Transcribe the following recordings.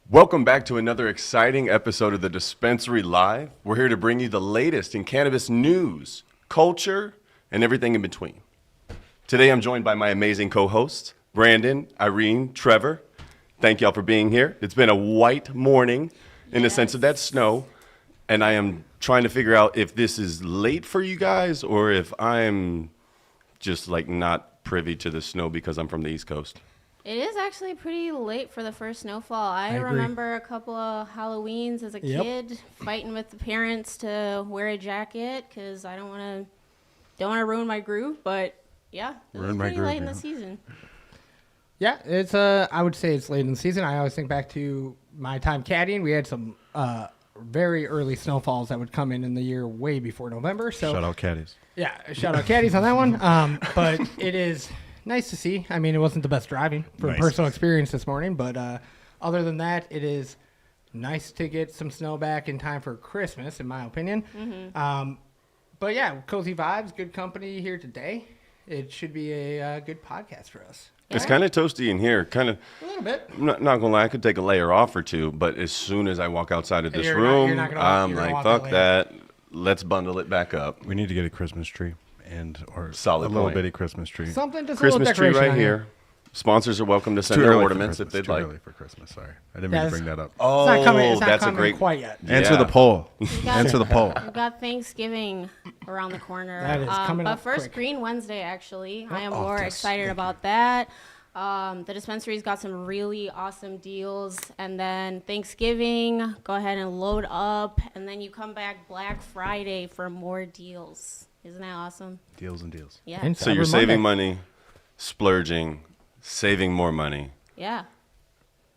Welcome back to another exciting episode of the Dispensary Live. We're here to bring you the latest in cannabis news, culture, and everything in between. Today I'm joined by my amazing co-hosts, Brandon, Irene, Trevor. Thank y'all for being here. It's been a white morning in the sense of that snow, and I am trying to figure out if this is late for you guys or if I'm just like not privy to the snow because I'm from the East Coast. It is actually pretty late for the first snowfall. I remember a couple of Halloweens as a kid fighting with the parents to wear a jacket because I don't want to ruin my groove. But yeah, it's pretty late in the season. Yeah, it's I would say it's late in the season. I always think back to my time caddying. We had some very early snowfalls that would come in the year way before November. So shout out caddies. Yeah, shout out caddies on that one. But it is nice to see. I mean, it wasn't the best driving from personal experience this morning, but other than that, it is nice to get some snow back in time for Christmas, in my opinion. Mm-hmm. But yeah, cozy vibes, good company here today. It should be a good podcast for us. It's kind of toasty in here, kind of. A little bit. I'm not gonna lie, I could take a layer off or two, but as soon as I walk outside of this room, I'm like, fuck that. Let's bundle it back up. We need to get a Christmas tree or solid a little bitty Christmas tree. Something just Christmas a little tree right here. Sponsors are welcome to send their ornaments if they'd like. Too early for Christmas. Sorry, I didn't mean to bring that up. Oh, it's not that's coming a great quite yet. Answer the poll. Answer the poll. We've got Thanksgiving around the corner. That is coming up first, quick. Green Wednesday, actually. I am more excited about that. The dispensary's got some really awesome deals. And then Thanksgiving, go ahead and load up. And then you come back Black Friday for more deals. Isn't that awesome? Deals and deals. Yeah. And So you're saving money, splurging, saving more money. Yeah.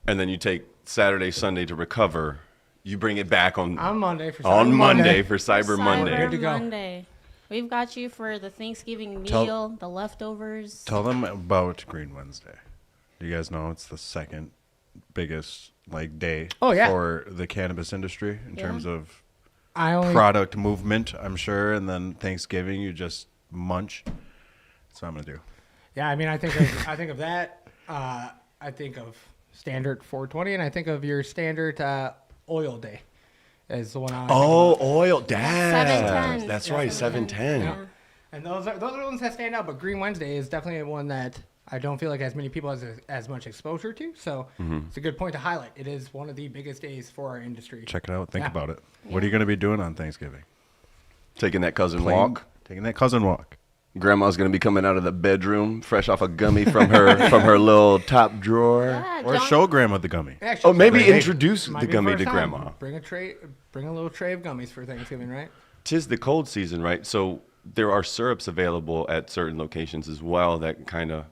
And then you take Saturday, Sunday to recover. You bring it back on Monday for Cyber Monday. Good to go. Monday. We've got you for the Thanksgiving meal, the leftovers. Tell them about Green Wednesday. Do you guys know it's the second biggest day for the cannabis industry in terms of product movement, I'm sure, and then Thanksgiving you just munch. That's what I'm gonna do. Yeah, I mean, I think of that. I think of standard 420, and I think of your standard oil day as the one. Oil, Dad. That's right, 710. Yeah. And those are the ones that stand out. But Green Wednesday is definitely one that I don't feel like as many people as much exposure to. So it's a good point to highlight. It is one of the biggest days for our industry. Check it out. Think about it. What are you going to be doing on Thanksgiving? Taking that cousin walk. Taking that cousin walk. Grandma's going to be coming out of the bedroom fresh off a gummy from her little top drawer. Yeah, Or show Grandma the gummy. Oh, maybe introduce the gummy to Grandma. Bring a little tray of gummies for Thanksgiving, right? 'Tis the cold season, right? So there are syrups available at certain locations as well that kind of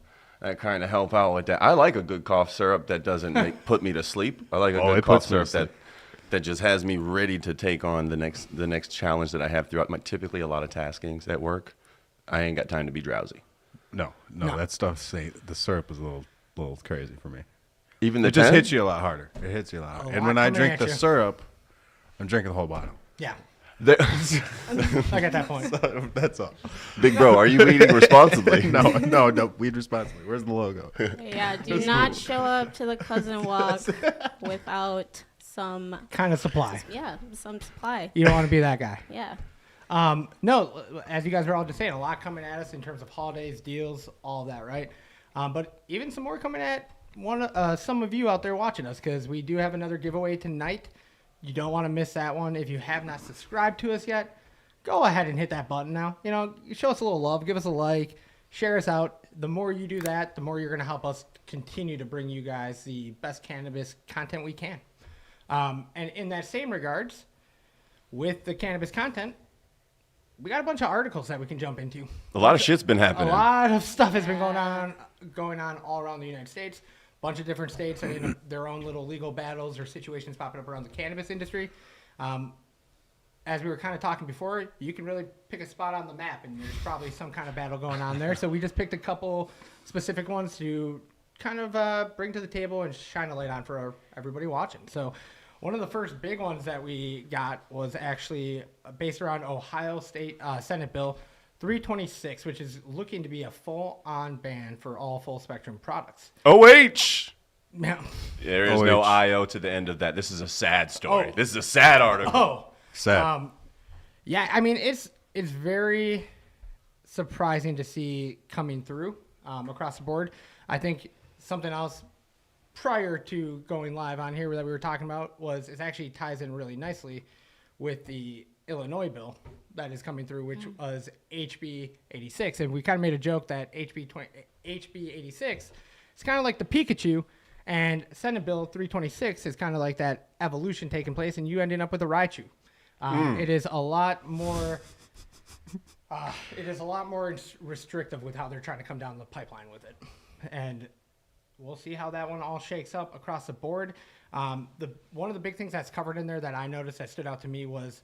help out with that. I like a good cough syrup that doesn't put me to sleep. I like a good cough syrup that just has me ready to take on the next challenge that I have throughout my typically a lot of taskings at work. I ain't got time to be drowsy. No, that stuff. The syrup is a little crazy for me. Even the it just hits you a lot harder. It hits you a lot harder. And when I drink the syrup, I'm drinking the whole bottle. Yeah. I got that point. So, that's all. Big bro, are you eating responsibly? No. Weed responsibly. Where's the logo? Yeah, do not show up to the cousin walk without some kind of supply. Some supply. You don't want to be that guy. Yeah. No, as you guys were all just saying, a lot coming at us in terms of holidays, deals, all of that, right? But even some more coming at some of you out there watching us, because we do have another giveaway tonight. You don't want to miss that one. If you have not subscribed to us yet, go ahead and hit that button now. Show us a little love, give us a like, share us out. The more you do that, the more you're going to help us continue to bring you guys the best cannabis content we can. And in that same regards, with the cannabis content, we got a bunch of articles that we can jump into. A lot of shit's been happening. A lot of stuff has been going on all around the United States. A bunch of different states are in their own little legal battles or situations popping up around the cannabis industry. As we were kind of talking before, you can really pick a spot on the map, and there's probably some kind of battle going on there. So we just picked a couple specific ones to kind of bring to the table and shine a light on for everybody watching. So one of the first big ones that we got was actually based around Ohio State Senate Bill 326, which is looking to be a full-on ban for all full-spectrum products. OH! Now, There is no IO to the end of that. This is a sad story. This is a sad article. Sad. Yeah, I mean, it's very surprising to see coming through across the board. I think something else prior to going live on here that we were talking about was it actually ties in really nicely with the Illinois bill that is coming through, which was HB 86. And we kind of made a joke that HB 86 is kind of like the Pikachu, and Senate Bill 326 is kind of like that evolution taking place, and you ending up with a Raichu. It is a lot more. It is a lot more restrictive with how they're trying to come down the pipeline with it, and we'll see how that one all shakes up across the board. One of the big things that's covered in there that I noticed that stood out to me was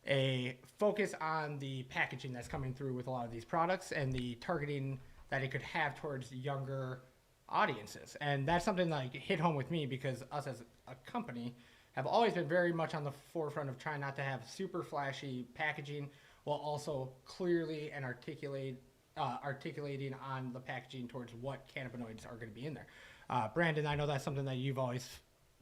a focus on the packaging that's coming through with a lot of these products and the targeting that it could have towards younger audiences. And that's something that hit home with me because us as a company have always been very much on the forefront of trying not to have super flashy packaging while also clearly and articulating on the packaging towards what cannabinoids are going to be in there. Brandon, I know that's something that you've always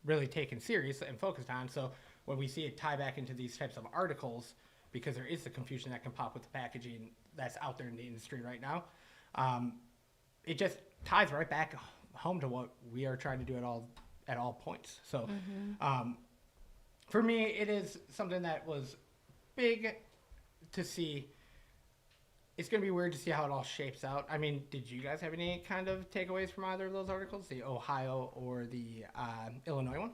really taken serious and focused on. So when we see it tie back into these types of articles, because there is the confusion that can pop with the packaging that's out there in the industry right now, it just ties right back home to what we are trying to do at all points. So for me, it is something that was big to see. It's going to be weird to see how it all shapes out. I mean, did you guys have any kind of takeaways from either of those articles, the Ohio or the Illinois one?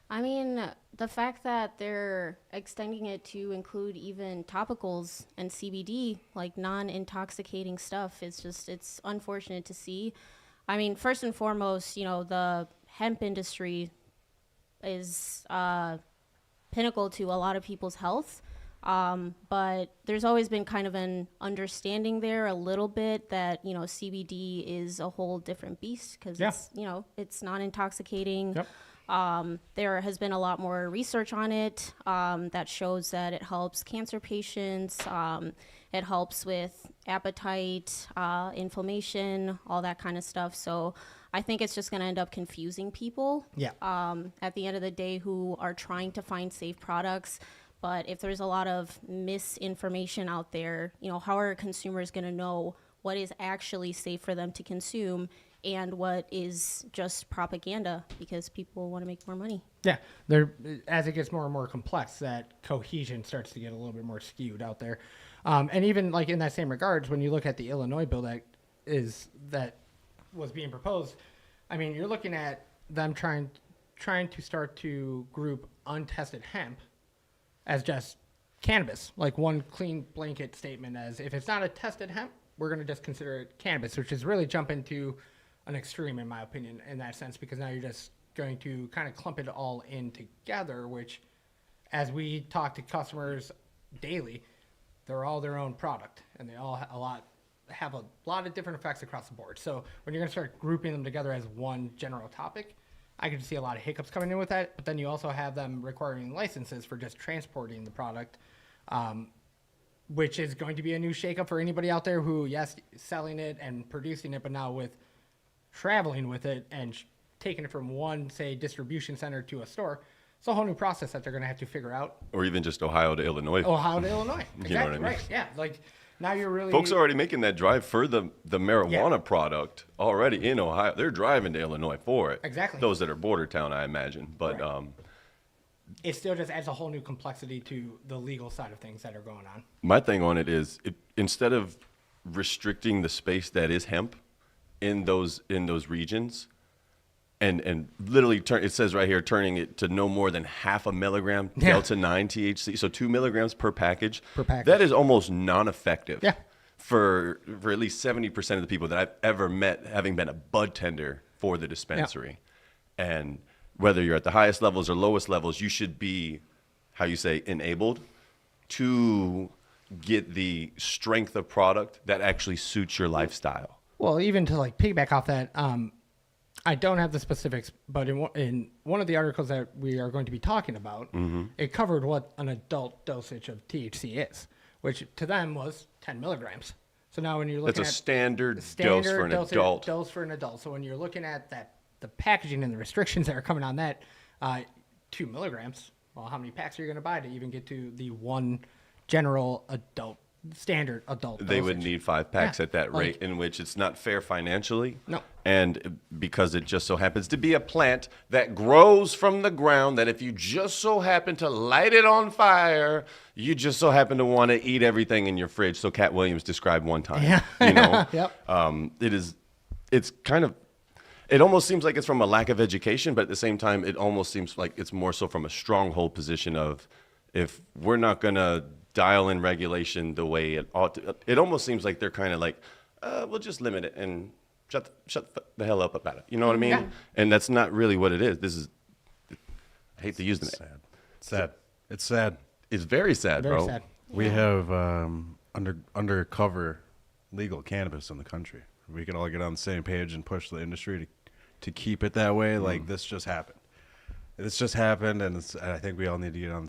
I mean, the fact that they're extending it to include even topicals and CBD, like non-intoxicating stuff, it's unfortunate to see. I mean, first and foremost, the hemp industry is pinnacle to a lot of people's health. But there's always been kind of an understanding there a little bit that, CBD is a whole different beast because it's non-intoxicating. Yep. There has been a lot more research on it that shows that it helps cancer patients. It helps with appetite, inflammation, all that kind of stuff. So I think it's just going to end up confusing people at the end of the day who are trying to find safe products. But if there's a lot of misinformation out there, how are consumers going to know what is actually safe for them to consume and what is just propaganda because people want to make more money? Yeah, as it gets more and more complex, that cohesion starts to get a little bit more skewed out there. And even like in that same regards, when you look at the Illinois bill that was being proposed, I mean, you're looking at them trying to start to group untested hemp as just cannabis, like one clean blanket statement as if it's not a tested hemp, we're going to just consider it cannabis, which is really jumping to an extreme in my opinion in that sense, because now you're just going to kind of clump it all in together, which as we talk to customers daily, they're all their own product and they all have a lot of different effects across the board. So when you're going to start grouping them together as one general topic, I can see a lot of hiccups coming in with that, but then you also have them requiring licenses for just transporting the product, which is going to be a new shakeup for anybody out there who, yes, selling it and producing it, but now with traveling with it and taking it from one, say, distribution center to a store. It's a whole new process that they're going to have to figure out. Or even just Ohio to Illinois. Ohio to Illinois. Exactly, you know what I mean? Right, yeah. Like, now you're really... Folks are already making that drive for the marijuana product already in Ohio. They're driving to Illinois for it. Exactly. Those that are border town, I imagine. But right. It still just adds a whole new complexity to the legal side of things that are going on. My thing on it is, instead of restricting the space that is hemp in those regions, and literally it says right here, turning it to no more than 0.5 milligram delta 9 THC, so 2 milligrams per package. That is almost non-effective. Yeah. For at least 70% of the people that I've ever met, having been a bud tender for the dispensary. Yeah. And whether you're at the highest levels or lowest levels, you should be, how you say, enabled to get the strength of product that actually suits your lifestyle. Well, even to like piggyback off that, I don't have the specifics, but in one of the articles that we are going to be talking about, it covered what an adult dosage of THC is, which to them was 10 milligrams. So now when you're looking at... That's a standard dose for an adult. Dose for an adult. So when you're looking at that, the packaging and the restrictions that are coming on that, 2 milligrams. Well, how many packs are you going to buy to even get to the one general standard adult They dosage? would need 5 packs at that rate, in which it's not fair financially. No. And because it just so happens to be a plant that grows from the ground, that if you just so happen to light it on fire, you just so happen to want to eat everything in your fridge. So Cat Williams described one time. Yeah. You know, Yep. It's kind of, it almost seems like it's from a lack of education, but at the same time, it almost seems like it's more so from a stronghold position of, if we're not going to dial in regulation the way it ought to, it almost seems like they're kind of like, we'll just limit it and shut the hell up about it. You know what I mean? Yeah. And that's not really what it is. This is, I hate to use the name. Sad. It's sad. It's very sad, Very bro. sad. We have undercover legal cannabis in the country. We could all get on the same page and push the industry to keep it that way. Like, this just happened. This just happened, and I think we all need to get on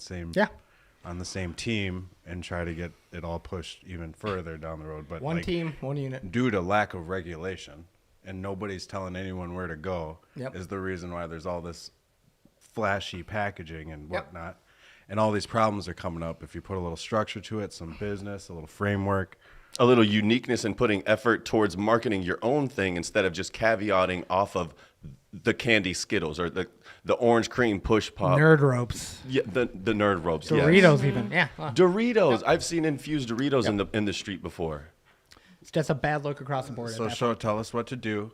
the same team and try to get it all pushed even further down the road. But One team, one unit. due to lack of regulation and nobody's telling anyone where to go, Yep. is the reason why there's all this flashy packaging and whatnot. And all these problems are coming up. If you put a little structure to it, some business, a little framework, A little uniqueness in putting effort towards marketing your own thing instead of just caveating off of the candy Skittles or the orange cream push pop. Nerd ropes. Yeah, the nerd ropes. Doritos yes. even. Yeah. Doritos. I've seen infused Doritos in the street before. It's just a bad look across the board. so tell us what to do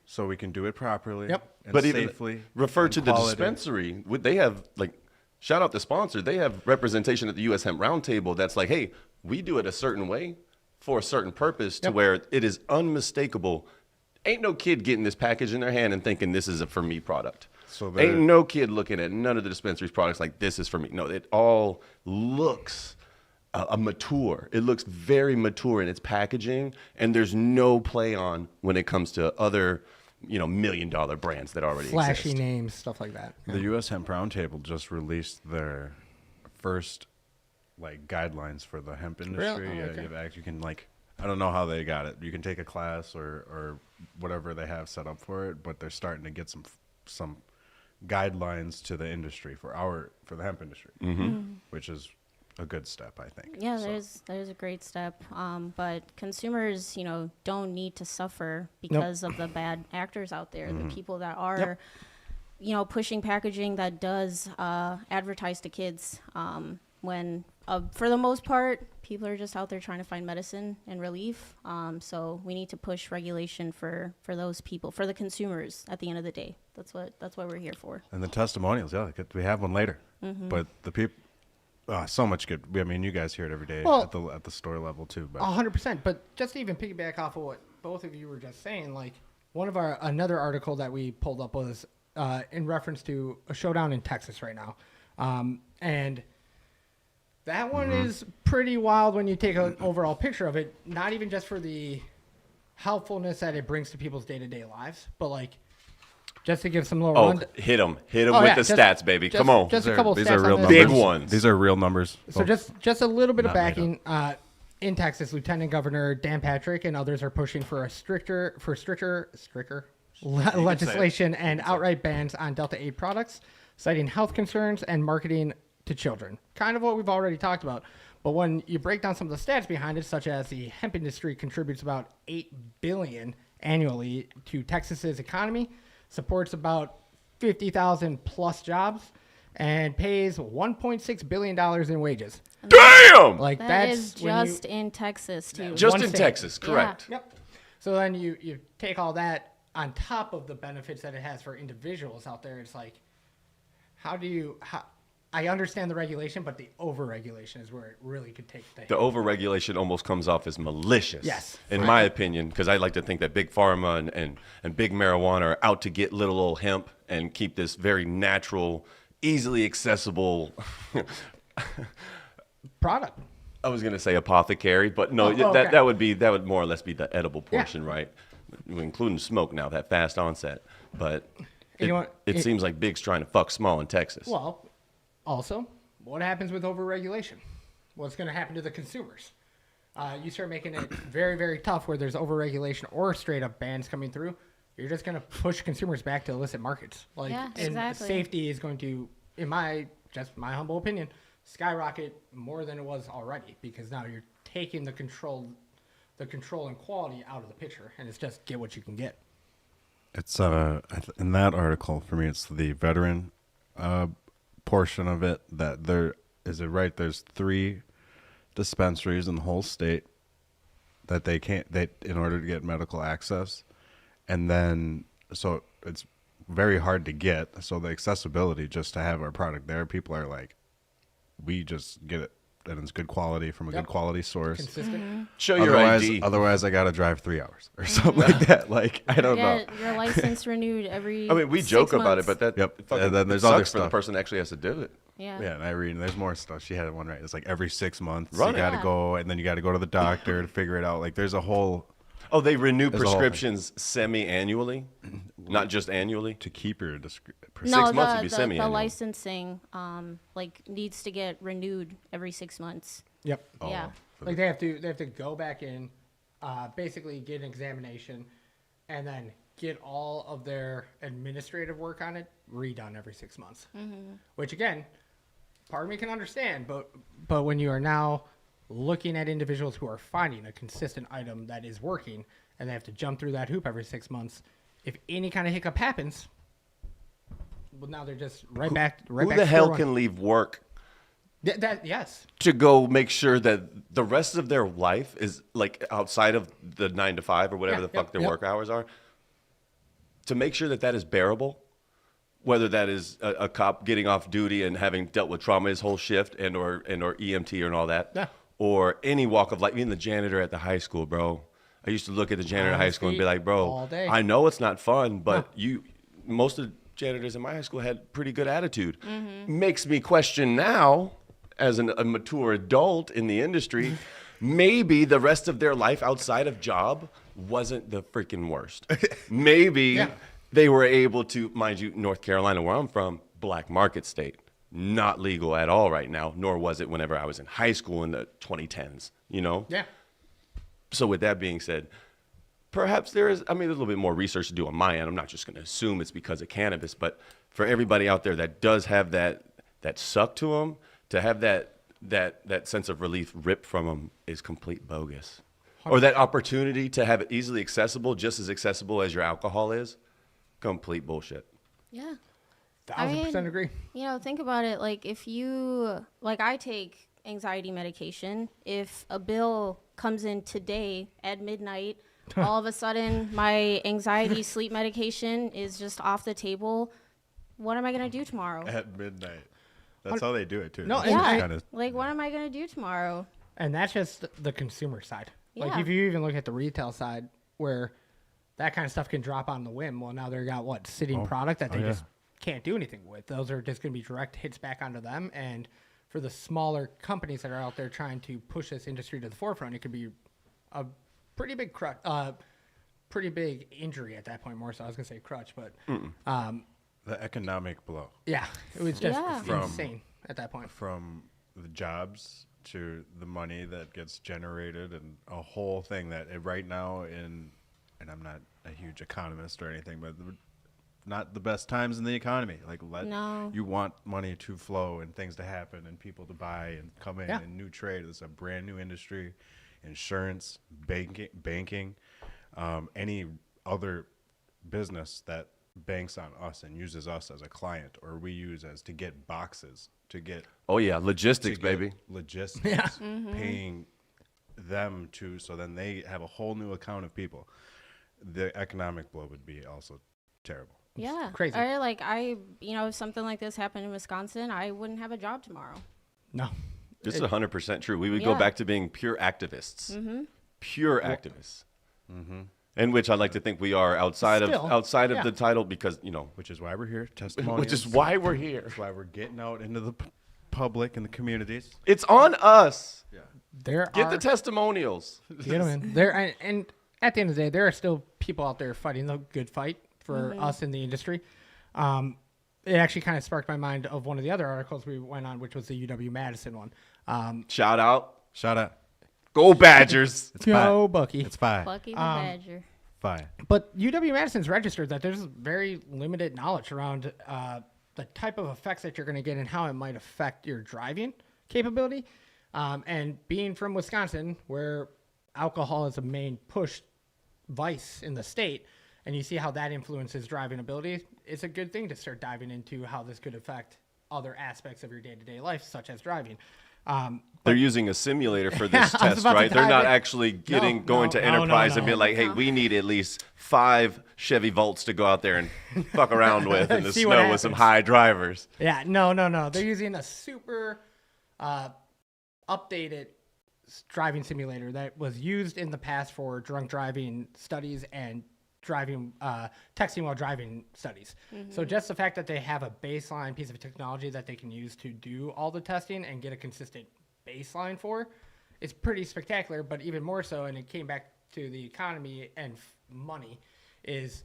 so we can do it properly Yep. and But even safely. refer and to the quality. dispensary. They have, like, shout out the sponsor. They have representation at the U.S. Hemp Roundtable that's like, hey, we do it a certain way for a certain purpose to where it is unmistakable. Ain't no kid getting this package in their hand and thinking this is a for me product. So ain't no kid looking at none of the dispensary's products like this is for me. No, it all looks mature. It looks very mature in its packaging, and there's no play on when it comes to other, $1 million brands that already Flashy exist. names, stuff like that. The U.S. Hemp Roundtable just released their first guidelines for the hemp industry. Really? Oh, okay. You can I don't know how they got it. You can take a class or whatever they have set up for it, but they're starting to get some guidelines to the industry for the hemp industry, which is a good step, I think. Yeah, that is a great step. But consumers, don't need to suffer because of the bad actors out there, the people that are, pushing packaging that does advertise to kids. When for the most part, people are just out there trying to find medicine and relief. So we need to push regulation for those people, for the consumers. At the end of the day, that's what we're here for. And the testimonials, we have one later. But the people, so much good. I mean, you guys hear it every day at the store level too. But 100%. But just to even piggyback off of what both of you were just saying, another article that we pulled up was in reference to a showdown in Texas right now, and that one is pretty wild when you take an overall picture of it. Not even just for the helpfulness that it brings to people's day-to-day lives, but just to give some little hit them with the stats, baby. Come on. Just a couple these stats are real on numbers. this. Big ones. These are real numbers. So just a little bit of Not made backing. In Texas, Lieutenant Governor Dan Patrick and others are pushing for stricter legislation and outright bans on Delta-8 products, citing health concerns and marketing to children. Kind of what we've already talked about. But when you break down some of the stats behind it, such as the hemp industry contributes about $8 billion annually to Texas's economy, supports about 50,000 plus jobs, and pays $1.6 billion in wages. Damn! Like That that's is when just in Texas, too. Just one in state. Texas, correct. Yep. So then you take all that on top of the benefits that it has for individuals out there. It's like, I understand the regulation, but the over-regulation is where it really could take the hit. The over-regulation almost comes off as malicious, Yes. in my opinion, because I like to think that big pharma and big marijuana are out to get little old hemp and keep this very natural, easily accessible product. I was going to say apothecary, but no, okay. that would more or less be the edible portion, right? Including smoke now, that fast onset. But it seems like Big's trying to fuck small in Texas. Well, also, what happens with over-regulation? What's going to happen to the consumers? You start making it very, very tough where there's over-regulation or straight-up bans coming through. you're just going to push consumers back to illicit markets. Like, Yeah, and exactly. safety is going to, in my humble opinion, skyrocket more than it was already, because now you're taking the control and quality out of the picture, and it's just get what you can get. It's in that article for me, it's the veteran portion of it that there is it right. There's 3 dispensaries in the whole state that they in order to get medical access, and then so it's very hard to get. So the accessibility just to have our product there, people are like, we just get it. And it's good quality from a good quality source. Consistent. Mm-hmm. Show your ID. Otherwise, I got to drive 3 hours or something like that. Like, I don't know. Get your license renewed every I mean, we 6 joke about it, months. but that And then there's sucks other for the stuff. person that actually has to do it. Yeah. Yeah, and I read, and there's more stuff. She had one right. It's like every 6 months, Right. you got to Yeah. go, and then you got to go to the doctor to figure it out. Like, there's a whole Oh, they renew There's a whole prescriptions semi-annually, not just annually. to keep your No, 6 months would be the semi-annual. licensing needs to get renewed every 6 months. Yep. Yeah. Like they have to go back in, basically get an examination, and then get all of their administrative work on it redone every 6 months. Mm-hmm. Which again, part of me can understand, but when you are now looking at individuals who are finding a consistent item that is working, and they have to jump through that hoop every 6 months, if any kind of hiccup happens, well, now they're just right back. Who back the to hell square one. can leave work Yes. to go make sure that the rest of their life is like outside of the 9 to 5 or whatever Yeah, the fuck yep, their yep. work hours are, to make sure that that is bearable, whether that is a cop getting off duty and having dealt with trauma his whole shift and or EMT and all that, Yeah. or any walk of life, even the janitor at the high school, bro. I used to look at the janitor at high school and be like, bro, all day. I know it's not fun, but most of the janitors in my high school had pretty good attitude. Mm-hmm. Makes me question now, as a mature adult in the industry, maybe the rest of their life outside of job wasn't the freaking worst. Maybe they were able to, mind you, North Carolina, where I'm from, black market state, not legal at all right now, nor was it whenever I was in high school in the 2010s, you know? Yeah. So with that being said, perhaps there's a little bit more research to do on my end. I'm not just going to assume it's because of cannabis, but for everybody out there that does have that suck to them, to have that sense of relief ripped from them is complete bogus. Or that opportunity to have it easily accessible, just as accessible as your alcohol is, complete bullshit. Yeah. 1000% agree. You know, think about it. Like, if you, like, I take anxiety medication. If a bill comes in today at midnight, all of a sudden my anxiety sleep medication is just off the table. What am I going to do tomorrow? at midnight. That's how they do it too. No, It's and just I- kinda- Like, what am I going to do tomorrow? And that's just the consumer side. Like Yeah. if you even look at the retail side, where that kind of stuff can drop on the whim. Well, now they got sitting product that they just can't do anything with. Those are just going to be direct hits back onto them. And for the smaller companies that are out there trying to push this industry to the forefront, it could be a pretty big pretty big injury at that point. More so, I was going to say crutch, but the economic blow yeah, it was just Yeah. insane at that point. from the jobs to the money that gets generated and a whole thing that right now and I'm not a huge economist or anything, but not the best times in the economy. Like No. you want money to flow and things to happen and people to buy and come in Yeah. and new trade. It's a brand new industry, insurance, banking, any other business that banks on us and uses us as a client or we use as to get boxes to get Oh yeah, logistics, to get baby. logistics, paying them to, so then they have a whole new account of people. The economic blow would be also terrible. Yeah. crazy. Or like if something like this happened in Wisconsin, I wouldn't have a job tomorrow. No. This is 100% true. We would go Yeah. back to being pure activists. Pure activists. In which I like to think we are outside Still, of the title because, Which is why we're here. Testimonials. which is why we're here. That's why we're getting out into the public and the communities. It's on us. There Get are the testimonials. Get 'em in. There and at the end of the day, there are still people out there fighting the good fight for us in the industry. It actually kind of sparked my mind of one of the other articles we went on, which was the UW-Madison one. Shout out. Shout out. Go Badgers. Go Bucky. It's fine. Bucky the Badger. Fine. But UW-Madison's registered that there's very limited knowledge around the type of effects that you're going to get and how it might affect your driving capability. And being from Wisconsin, where alcohol is a main push vice in the state, and you see how that influences driving ability, it's a good thing to start diving into how this could affect other aspects of your day-to-day life, such as driving. They're using a simulator for this test, right? They're not actually going to Enterprise and be like, hey, we need at least 5 Chevy Volts to go out there and fuck around with in the snow with some high drivers. Yeah, no. They're using a super updated driving simulator that was used in the past for drunk driving studies and texting while driving studies. So just the fact that they have a baseline piece of technology that they can use to do all the testing and get a consistent baseline for is pretty spectacular. But even more so, and it came back to the economy and money, is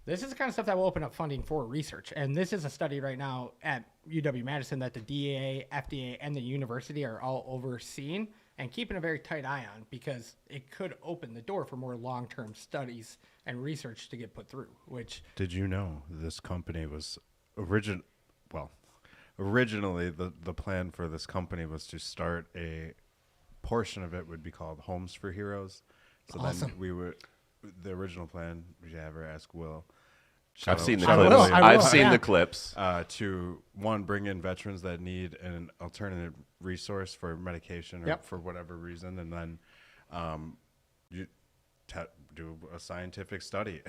this is the kind of stuff that will open up funding for research. And this is a study right now at UW-Madison that the DEA, FDA, and the university are all overseeing and keeping a very tight eye on, because it could open the door for more long-term studies and research to get put through. Which, did you know this company was originally the plan for this company was to start a portion of it would be called Homes for Heroes. So awesome. Then the original plan, we should have her ask Will. I've seen the clips. I've seen the clips. To bring in veterans that need an alternative resource for medication or for whatever reason, and then you do a scientific study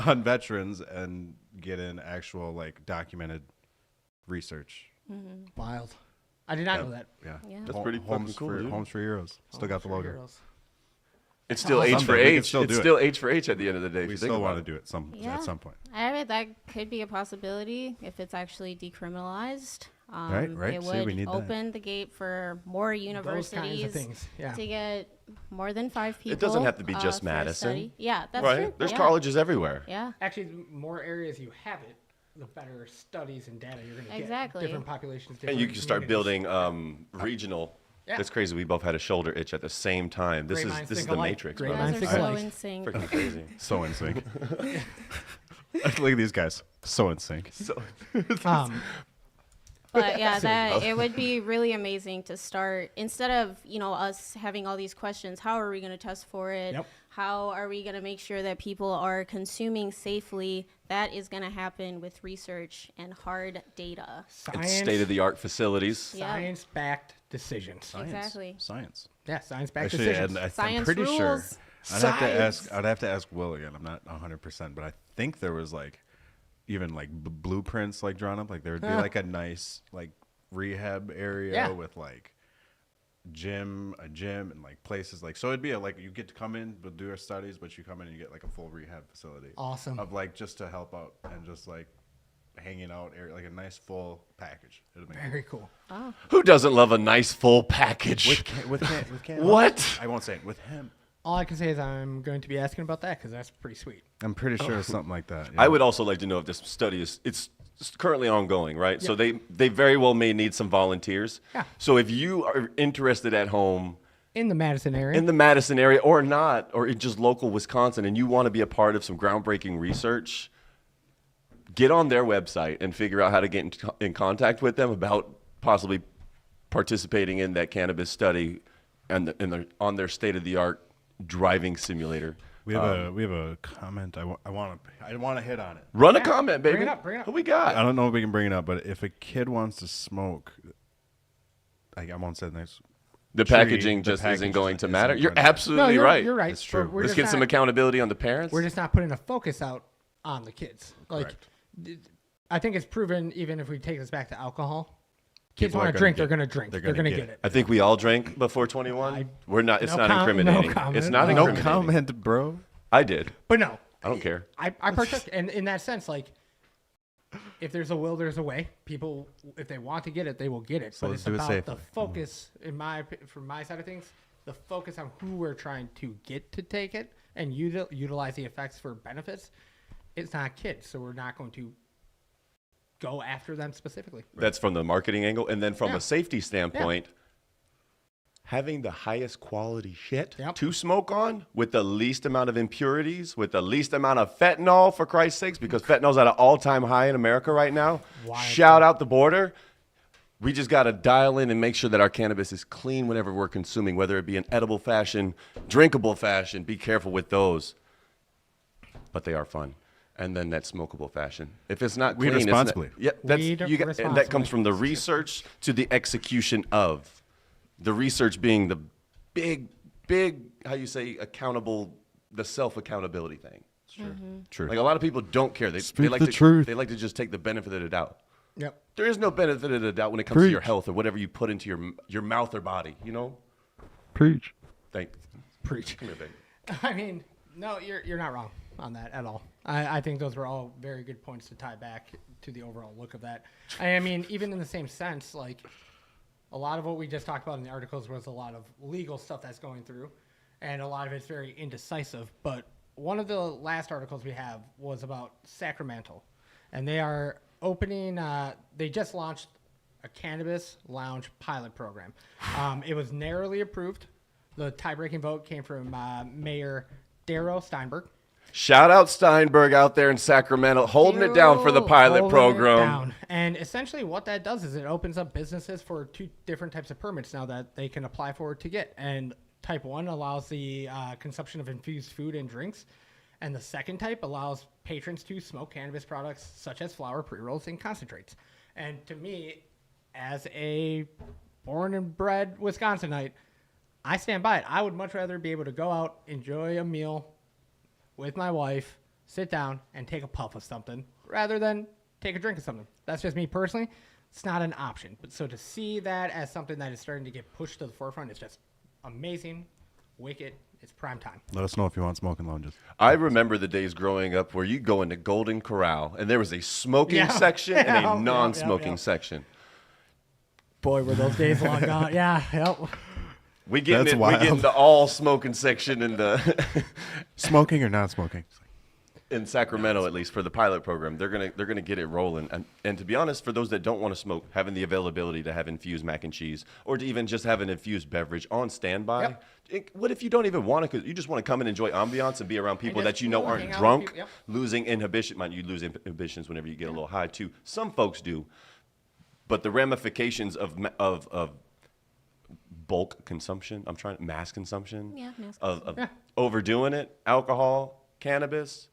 on veterans and get in actual documented research. Wild. I did not know that. Yeah. That's pretty fucking cool. Homes for Heroes. Still got the logo. Heroes. It's still H for H. It's still H for H at the end of the day. We still want to do it at some point. I mean, that could be a possibility if it's actually decriminalized. Right. It would open the gate for more universities to get more than 5 people. It doesn't have to be just Madison. Yeah, that's right. true. There's colleges everywhere. Yeah. Actually, the more areas you have it, the better studies and data you're going to get. Exactly. Different populations. And you can start building regional. Yeah. That's crazy. We both had a shoulder itch at the same time. This is the Matrix, bro. You guys are so in sync. Freaking crazy. So in sync. Look at these guys. So in sync. But yeah, it would be really amazing to start, instead of, us having all these questions, how are we going to test for it? Yep. How are we going to make sure that people are consuming safely? That is going to happen with research and hard data. And state-of-the-art facilities. Science-backed decisions. Exactly. Science. Yeah, science-backed decisions. Science I'm pretty rules. sure. I'd have to ask Will again. I'm not 100%, but I think there was even blueprints drawn up. There would be a nice rehab area with a gym and places so it'd be you get to come in but do your studies, but you come in and you get a full rehab facility. Awesome. Of just to help out and just hanging out area, a nice full package. Very cool. Oh. Who doesn't love a nice full package? With cannabis. What? I won't say it. With hemp. All I can say is I'm going to be asking about that because that's pretty sweet. I'm pretty sure it's something like that. Yeah. I would also like to know if this study it's currently ongoing, right? Yeah. So they very well may need some volunteers. Yeah. So if you are interested at home in the Madison area or not, or in just local Wisconsin, and you want to be a part of some groundbreaking research, get on their website and figure out how to get in contact with them about possibly participating in that cannabis study and on their state-of-the-art driving simulator. We have a comment. I want to hit on it. Run a comment, baby. Bring it up. What we got? I don't know if we can bring it up, but if a kid wants to smoke, I won't say this. The packaging just isn't going to matter. You're absolutely right. You're right. It's true. Let's get some accountability on the parents. We're just not putting a focus out on the kids. Correct. I think it's proven, even if we take this back to alcohol, kids want to drink, they're going to drink. They're going to get it. I think we all drank before 21. We're not. It's not incriminating. It's not incriminating. No comment, bro. I did. But no. I don't care. I partook, and in that sense, if there's a will, there's a way. People, if they want to get it, they will get it. So but it's about the focus, from my side of things, the focus on who we're trying to get to take it and utilize the effects for benefits. It's not kids, so we're not going to go after them specifically. That's from the marketing angle. And then from a safety standpoint, having the highest quality shit to smoke on with the least amount of impurities, with the least amount of fentanyl, for Christ's sakes, because fentanyl's at an all-time high in America right now. Shout out the border. We just got to dial in and make sure that our cannabis is clean whenever we're consuming, whether it be in edible fashion, drinkable fashion. Be careful with those. But they are fun. And then that smokable fashion. If it's not clean, weed responsibly. And that comes from the research to the execution of. The research being the big, how you say, the self-accountability thing. True. Like a lot of people don't care. They like the truth. They like to just take the benefit of the doubt. Yep. There is no benefit of the doubt when it comes to your health or whatever you put into your mouth or body, you know? Preach. Preach. Come here, baby. I mean, no, you're not wrong on that at all. I think those were all very good points to tie back to the overall look of that. I mean, even in the same sense, like a lot of what we just talked about in the articles was a lot of legal stuff that's going through, and a lot of it's very indecisive. But one of the last articles we have was about Sacramento, and they are opening. They just launched a cannabis lounge pilot program. It was narrowly approved. The tie-breaking vote came from Mayor Darrell Steinberg. Shout out Steinberg out there in Sacramento, holding it down for the pilot program. And essentially what that does is it opens up businesses for 2 different types of permits now that they can apply for to get. And type 1 allows the consumption of infused food and drinks. And the second type allows patrons to smoke cannabis products such as flower, pre-rolls, and concentrates. And to me, as a born and bred Wisconsinite, I stand by it. I would much rather be able to go out, enjoy a meal with my wife, sit down, and take a puff of something rather than take a drink of something. That's just me personally. It's not an option. But so to see that as something that is starting to get pushed to the forefront is just amazing, wicked. It's prime time. Let us know if you want smoking lounges. I remember the days growing up where you go into Golden Corral and there was a smoking section and a non-smoking section. Boy, were those days long gone. Yeah, yep. We get the all smoking section in the smoking or not smoking in Sacramento, at least for the pilot program. They're gonna get it rolling. And to be honest, for those that don't want to smoke, having the availability to have infused mac and cheese or to even just have an infused beverage on standby. Yep. What if you don't even want to? Because you just want to come and enjoy ambiance and be around people that you know aren't drunk, losing inhibition. Mind you, lose inhibitions whenever you get a little high too. Some folks do, but the ramifications of bulk consumption, mass consumption, of overdoing it, alcohol, cannabis.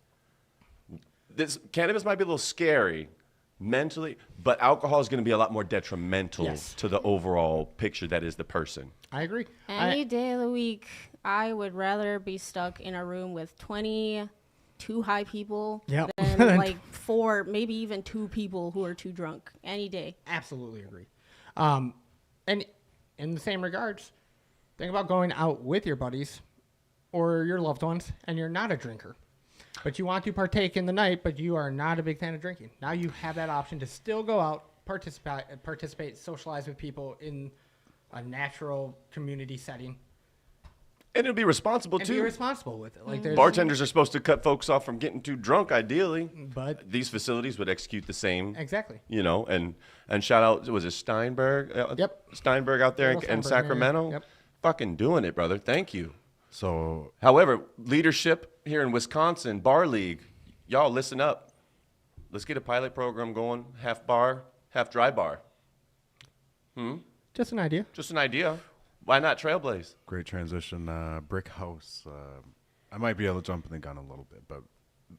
This cannabis might be a little scary mentally, but alcohol is going to be a lot more detrimental to the overall picture that is the person. I agree. Any day of the week, I would rather be stuck in a room with 20 too high people than like 4, maybe even 2 people who are too drunk any day. Absolutely agree. And in the same regards, think about going out with your buddies or your loved ones and you're not a drinker, but you want to partake in the night, but you are not a big fan of drinking. Now you have that option to still go out, participate, socialize with people in a natural community setting. And it'll be responsible too. Be responsible with it. Like bartenders are supposed to cut folks off from getting too drunk, ideally. But these facilities would execute the same. Exactly. You know, and shout out, was it Steinberg? Steinberg out there in Sacramento. Yep. Fucking doing it, brother. Thank you. So, however, leadership here in Wisconsin, Bar League, y'all listen up. Let's get a pilot program going. Half bar, half dry bar. Just an idea. Just an idea. Why not Trailblaze? Great transition. Brick House. I might be able to jump the gun a little bit, but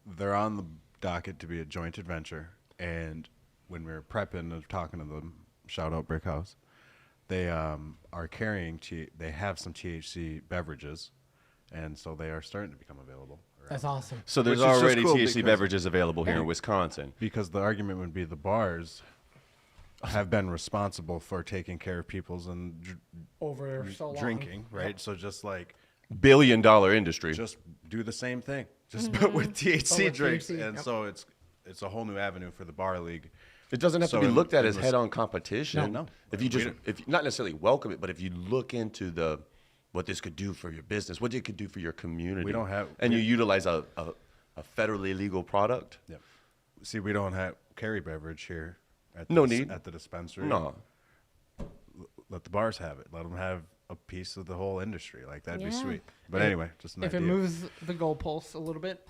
they're on the docket to be a joint adventure. And when we were prepping and talking to them, shout out Brick House, they are carrying, they have some THC beverages, and so they are starting to become available. That's awesome. So there's already THC beverages available here in Wisconsin. Because the argument would be the bars have been responsible for taking care of people's and over so long. Drinking, right? Yep. So just like billion-dollar industry, just do the same thing, just but with THC drinks, and so it's a whole new avenue for the bar league. It doesn't have to be looked at as head-on competition. No. If you not necessarily welcome it, but if you look into what this could do for your business, what it could do for your community, you utilize a federally legal product. Yeah. See, we don't have carry beverage here. At need at the dispensary. No. Let the bars have it. Let them have a piece of the whole industry. Like, that'd be sweet. But anyway, just an if idea. it moves the goalposts a little bit,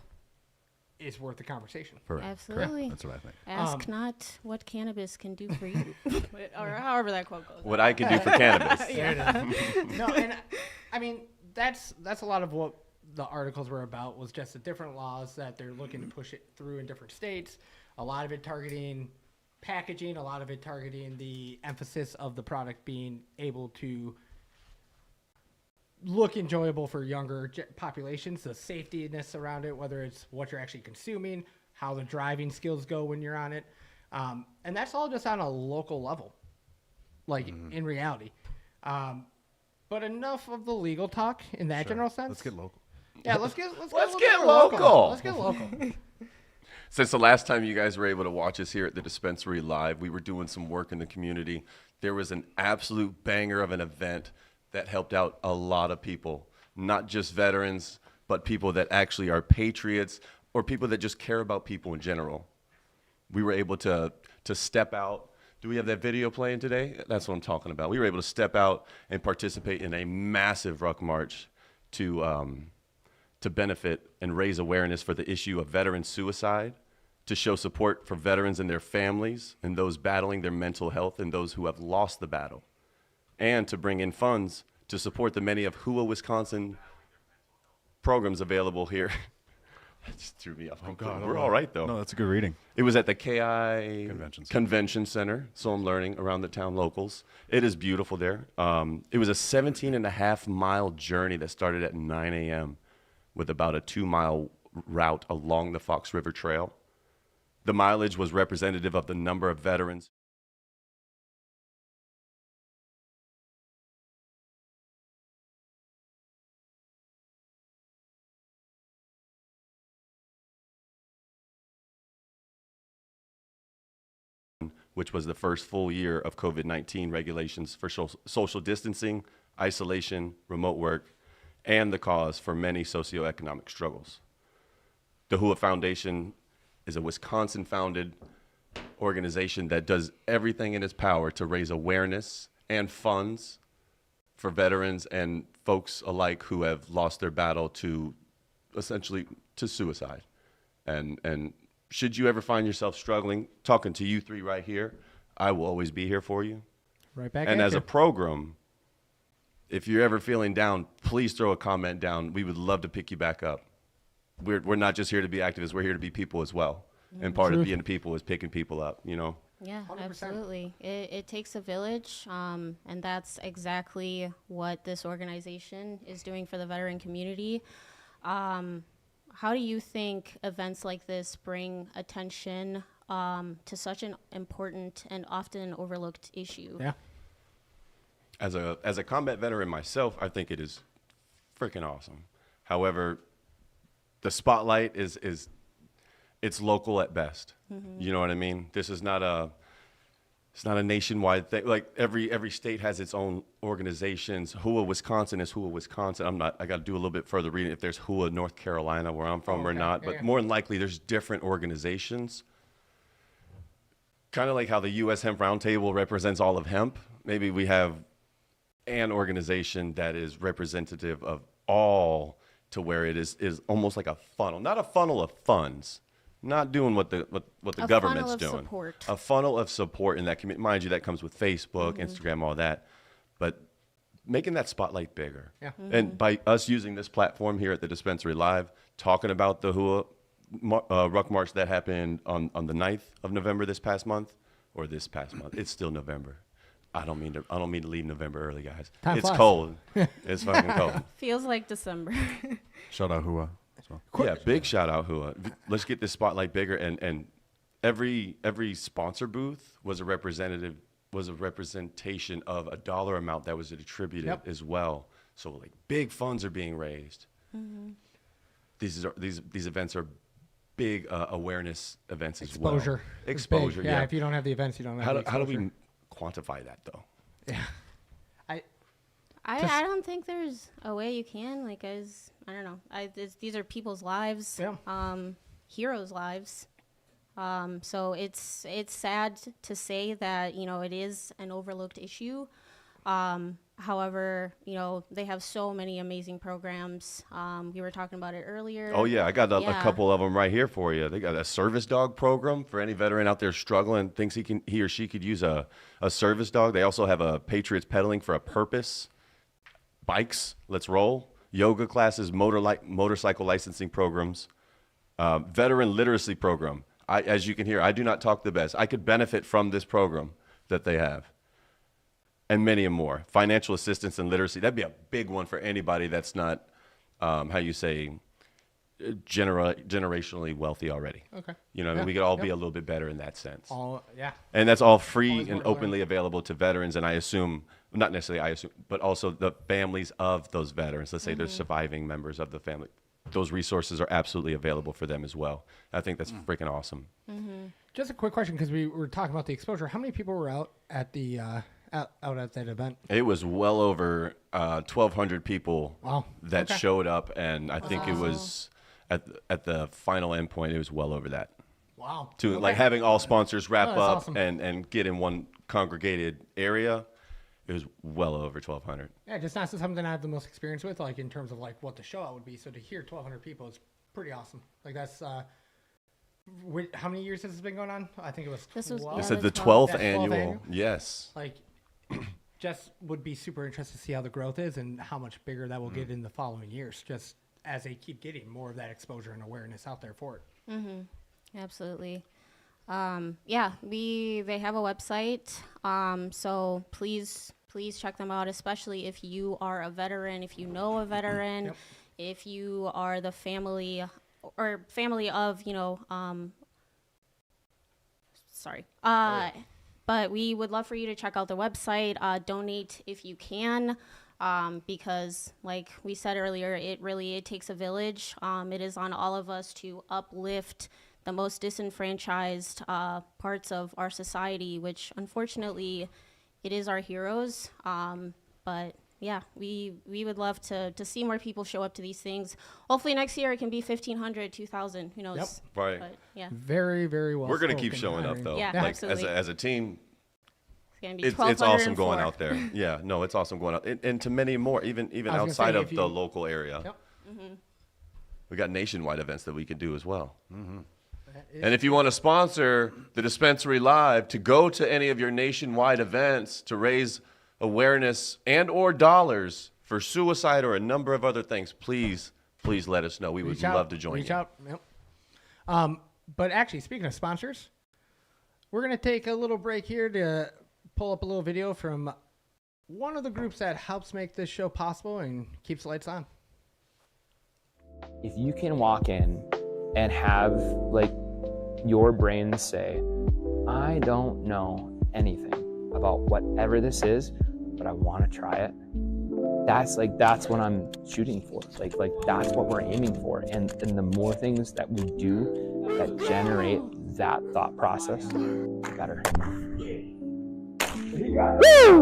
it's worth the conversation. Correct. Absolutely. That's what I think. Ask not what cannabis can do for you, or however that quote goes. What I can do for cannabis. No, and I mean that's a lot of what the articles were about, was just the different laws that they're looking to push it through in different states. A lot of it targeting packaging, a lot of it targeting the emphasis of the product being able to look enjoyable for younger populations, the safetyness around it, whether it's what you're actually consuming, how the driving skills go when you're on it. And that's all just on a local level, like in reality. But enough of the legal talk in that general sense. Let's get local. Yeah, let's get local. Let's get local. Since the last time you guys were able to watch us here at the dispensary live, we were doing some work in the community. There was an absolute banger of an event that helped out a lot of people, not just veterans, but people that actually are patriots or people that just care about people in general. We were able to step out. Do we have that video playing today? That's what I'm talking about. We were able to step out and participate in a massive ruck march to benefit and raise awareness for the issue of veteran suicide, to show support for veterans and their families and those battling their mental health and those who have lost the battle, and to bring in funds to support the many of Hooah, Wisconsin programs available here. That just threw me off. Oh, God. We're all right, though. No, that's a good reading. It was at the KI Convention Center, so I'm learning around the town locals. It is beautiful there. It was a 17.5-mile journey that started at 9 a.m. with about a 2-mile route along the Fox River Trail. The mileage was representative of the number of veterans which was the first full year of COVID-19 regulations for social distancing, isolation, remote work, and the cause for many socioeconomic struggles. The Hooah Foundation is a Wisconsin-founded organization that does everything in its power to raise awareness and funds for veterans and folks alike who have lost their battle to essentially to suicide. And should you ever find yourself struggling, talking to you three right here, I will always be here for you. Right back and at as you. a program, if you're ever feeling down, please throw a comment down. We would love to pick you back up. We're not just here to be activists. We're here to be people as well. And part of being people is picking people up, you know? Yeah, 100%. absolutely. It takes a village, and that's exactly what this organization is doing for the veteran community. How do you think events like this bring attention to such an important and often overlooked issue? Yeah. As a combat veteran myself, I think it is freaking awesome. However, the spotlight is it's local at best. Mm-hmm. You know what I mean? This is not it's not a nationwide thing. Like every state has its own organizations. Hooah, Wisconsin is Hooah, Wisconsin. I got to do a little bit further reading if there's Hooah, North Carolina, where I'm from or not. But more than likely, there's different organizations. Kind of like how the U.S. Hemp Roundtable represents all of hemp. Maybe we have an organization that is representative of all, to where it is almost like a funnel, not a funnel of funds. Not doing what the government's doing. Support. A funnel of support in that community. Mind you, that comes with Facebook, Instagram, all that. But making that spotlight bigger. Yeah. Mm-hmm. And by us using this platform here at the Dispensary Live, talking about the Hooah Ruck March that happened on the 9th of November this past month. It's still November. I don't mean to leave November early, guys. Time it's flies. cold. It's fucking cold. Feels like December. Shout out Hooah. So. Yeah, big shout out Hooah. Let's get this spotlight bigger, and every sponsor booth was a representation of a dollar amount that was attributed as well. So like big funds are being raised. Mm-hmm. These events are big awareness events as well. Exposure. Yeah, if you don't have the events, you don't have the exposure. How do we quantify that though? Yeah. I don't think there's a way you can, like, as I don't know. These are people's lives, heroes' lives. So it's sad to say that, you know, it is an overlooked issue. However, you know, they have so many amazing programs. We were talking about it earlier. Oh, yeah. I got a couple of them right here for you. They got a service dog program for any veteran out there struggling, thinks he or she could use a service dog. They also have a Patriots Pedaling for a Purpose, bikes, let's roll, yoga classes, motorcycle licensing programs, veteran literacy program. As you can hear, I do not talk the best. I could benefit from this program that they have. And many more. Financial assistance and literacy. That'd be a big one for anybody that's not, generationally wealthy already. Okay. You know, I mean, we could all be a little bit better in that sense. Yeah. And that's all free and openly available to veterans. And I assume, not necessarily I assume, but also the families of those veterans. Let's say they're surviving members of the family. Those resources are absolutely available for them as well. I think that's freaking awesome. Just a quick question, because we were talking about the exposure. How many people were out at the out at that event? It was well over 1,200 people that showed up, and I think it was at the final endpoint, it was well over that. Wow. To like having all sponsors wrap up awesome. and get in one congregated area, it was well over 1,200. Yeah, just not something I have the most experience with, like in terms of like what the show out would be. So to hear 1,200 people is pretty awesome. Like that's how many years has this been going on? I think it was. This is the 12th annual. Yes. Like, just would be super interested to see how the growth is and how much bigger that will get in the following years, just as they keep getting more of that exposure and awareness out there for it. Absolutely. They have a website. So please check them out, especially if you are a veteran, if you know a veteran, if you are the family of, you know, but we would love for you to check out the website, donate if you can, because like we said earlier, it takes a village. It is on all of us to uplift the most disenfranchised parts of our society, which unfortunately it is our heroes. But yeah, we would love to see more people show up to these things. Hopefully next year it can be 1,500, 2,000, who knows? Yep. Right. But, yeah. Very, very well. We're going to keep showing up though. Yeah, like absolutely. as a team, It's awesome going out there. Yeah, no, it's awesome going out. And to many more, even outside of the local area. Yep. We got nationwide events that we can do as well. And if you want to sponsor the Dispensary Live to go to any of your nationwide events to raise awareness and or dollars for suicide or a number of other things, please let us know. We would love to join you. Reach out. Yep. But actually, speaking of sponsors, we're going to take a little break here to pull up a little video from one of the groups that helps make this show possible and keeps the lights on. If you can walk in and have like your brain say, I don't know anything about whatever this is, but I want to try it. That's what I'm shooting for. Like that's what we're aiming for. And the more things that we do that generate that thought process, the better. Woo!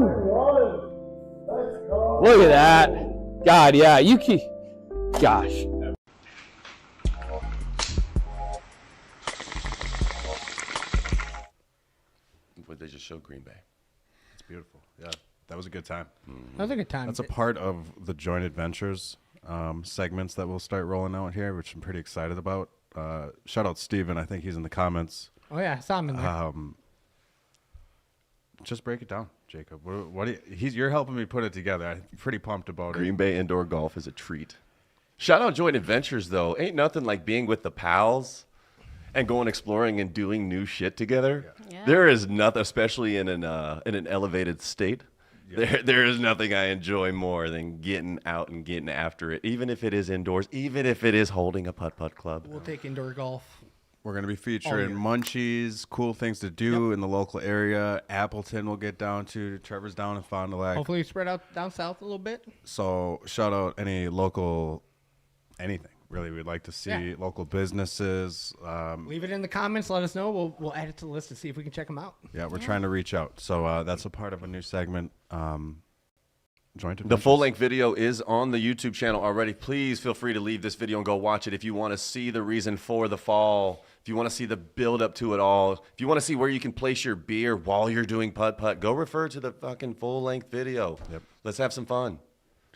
Look at that. God, yeah, gosh. What they just showed Green Bay. It's beautiful. Yeah, that was a good time. That was a good time. That's a part of the Joint Adventures segments that we'll start rolling out here, which I'm pretty excited about. Shout out Steven. I think he's in the comments. Oh, yeah, I saw him in there. Just break it down, Jacob. You're helping me put it together. I'm pretty pumped about it. Green Bay indoor golf is a treat. Shout out Joint Adventures, though. Ain't nothing like being with the pals and going exploring and doing new shit together. Yeah. There is nothing, especially in an elevated state. Yeah. There is nothing I enjoy more than getting out and getting after it, even if it is indoors, even if it is holding a putt-putt club. We'll take indoor golf. We're going to be featuring munchies, cool things to do in the local area. Appleton will get down to. Trevor's down in Fond du Lac. Hopefully spread out down south a little bit. So shout out any local, anything. Really, we'd like to see local businesses. Leave it in the comments. Let us know. We'll add it to the list to see if we can check them out. Yeah, we're trying to reach out. So that's a part of a new segment. joint adventures. The full-length video is on the YouTube channel already. Please feel free to leave this video and go watch it if you want to see the reason for the fall, if you want to see the build-up to it all, if you want to see where you can place your beer while you're doing putt-putt, go refer to the fucking full-length video. Yep. Let's have some fun.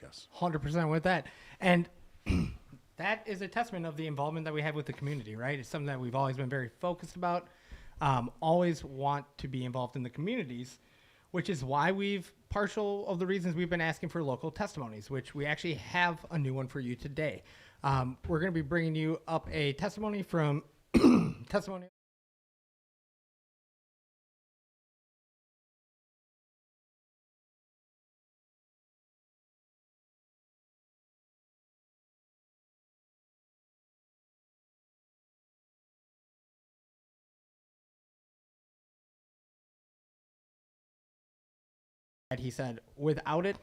Yes. 100% with that. And that is a testament of the involvement that we have with the community, right? It's something that we've always been very focused about, always want to be involved in the communities, which is why partial of the reasons we've been asking for local testimonies, which we actually have a new one for you today. We're going to be bringing you up a testimony from Testimonial. He said, without it,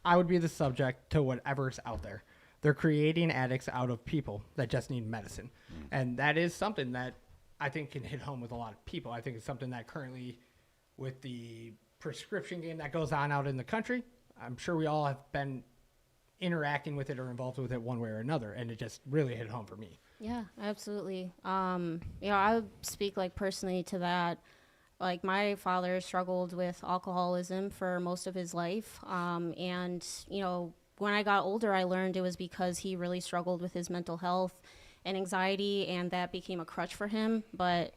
I would be the subject to whatever's out there. They're creating addicts out of people that just need medicine. And that is something that I think can hit home with a lot of people. I think it's something that currently, with the prescription game that goes on out in the country, I'm sure we all have been interacting with it or involved with it one way or another. And it just really hit home for me. Yeah, absolutely. I would speak like personally to that. Like my father struggled with alcoholism for most of his life. And, when I got older, I learned it was because he really struggled with his mental health and anxiety, and that became a crutch for him. But,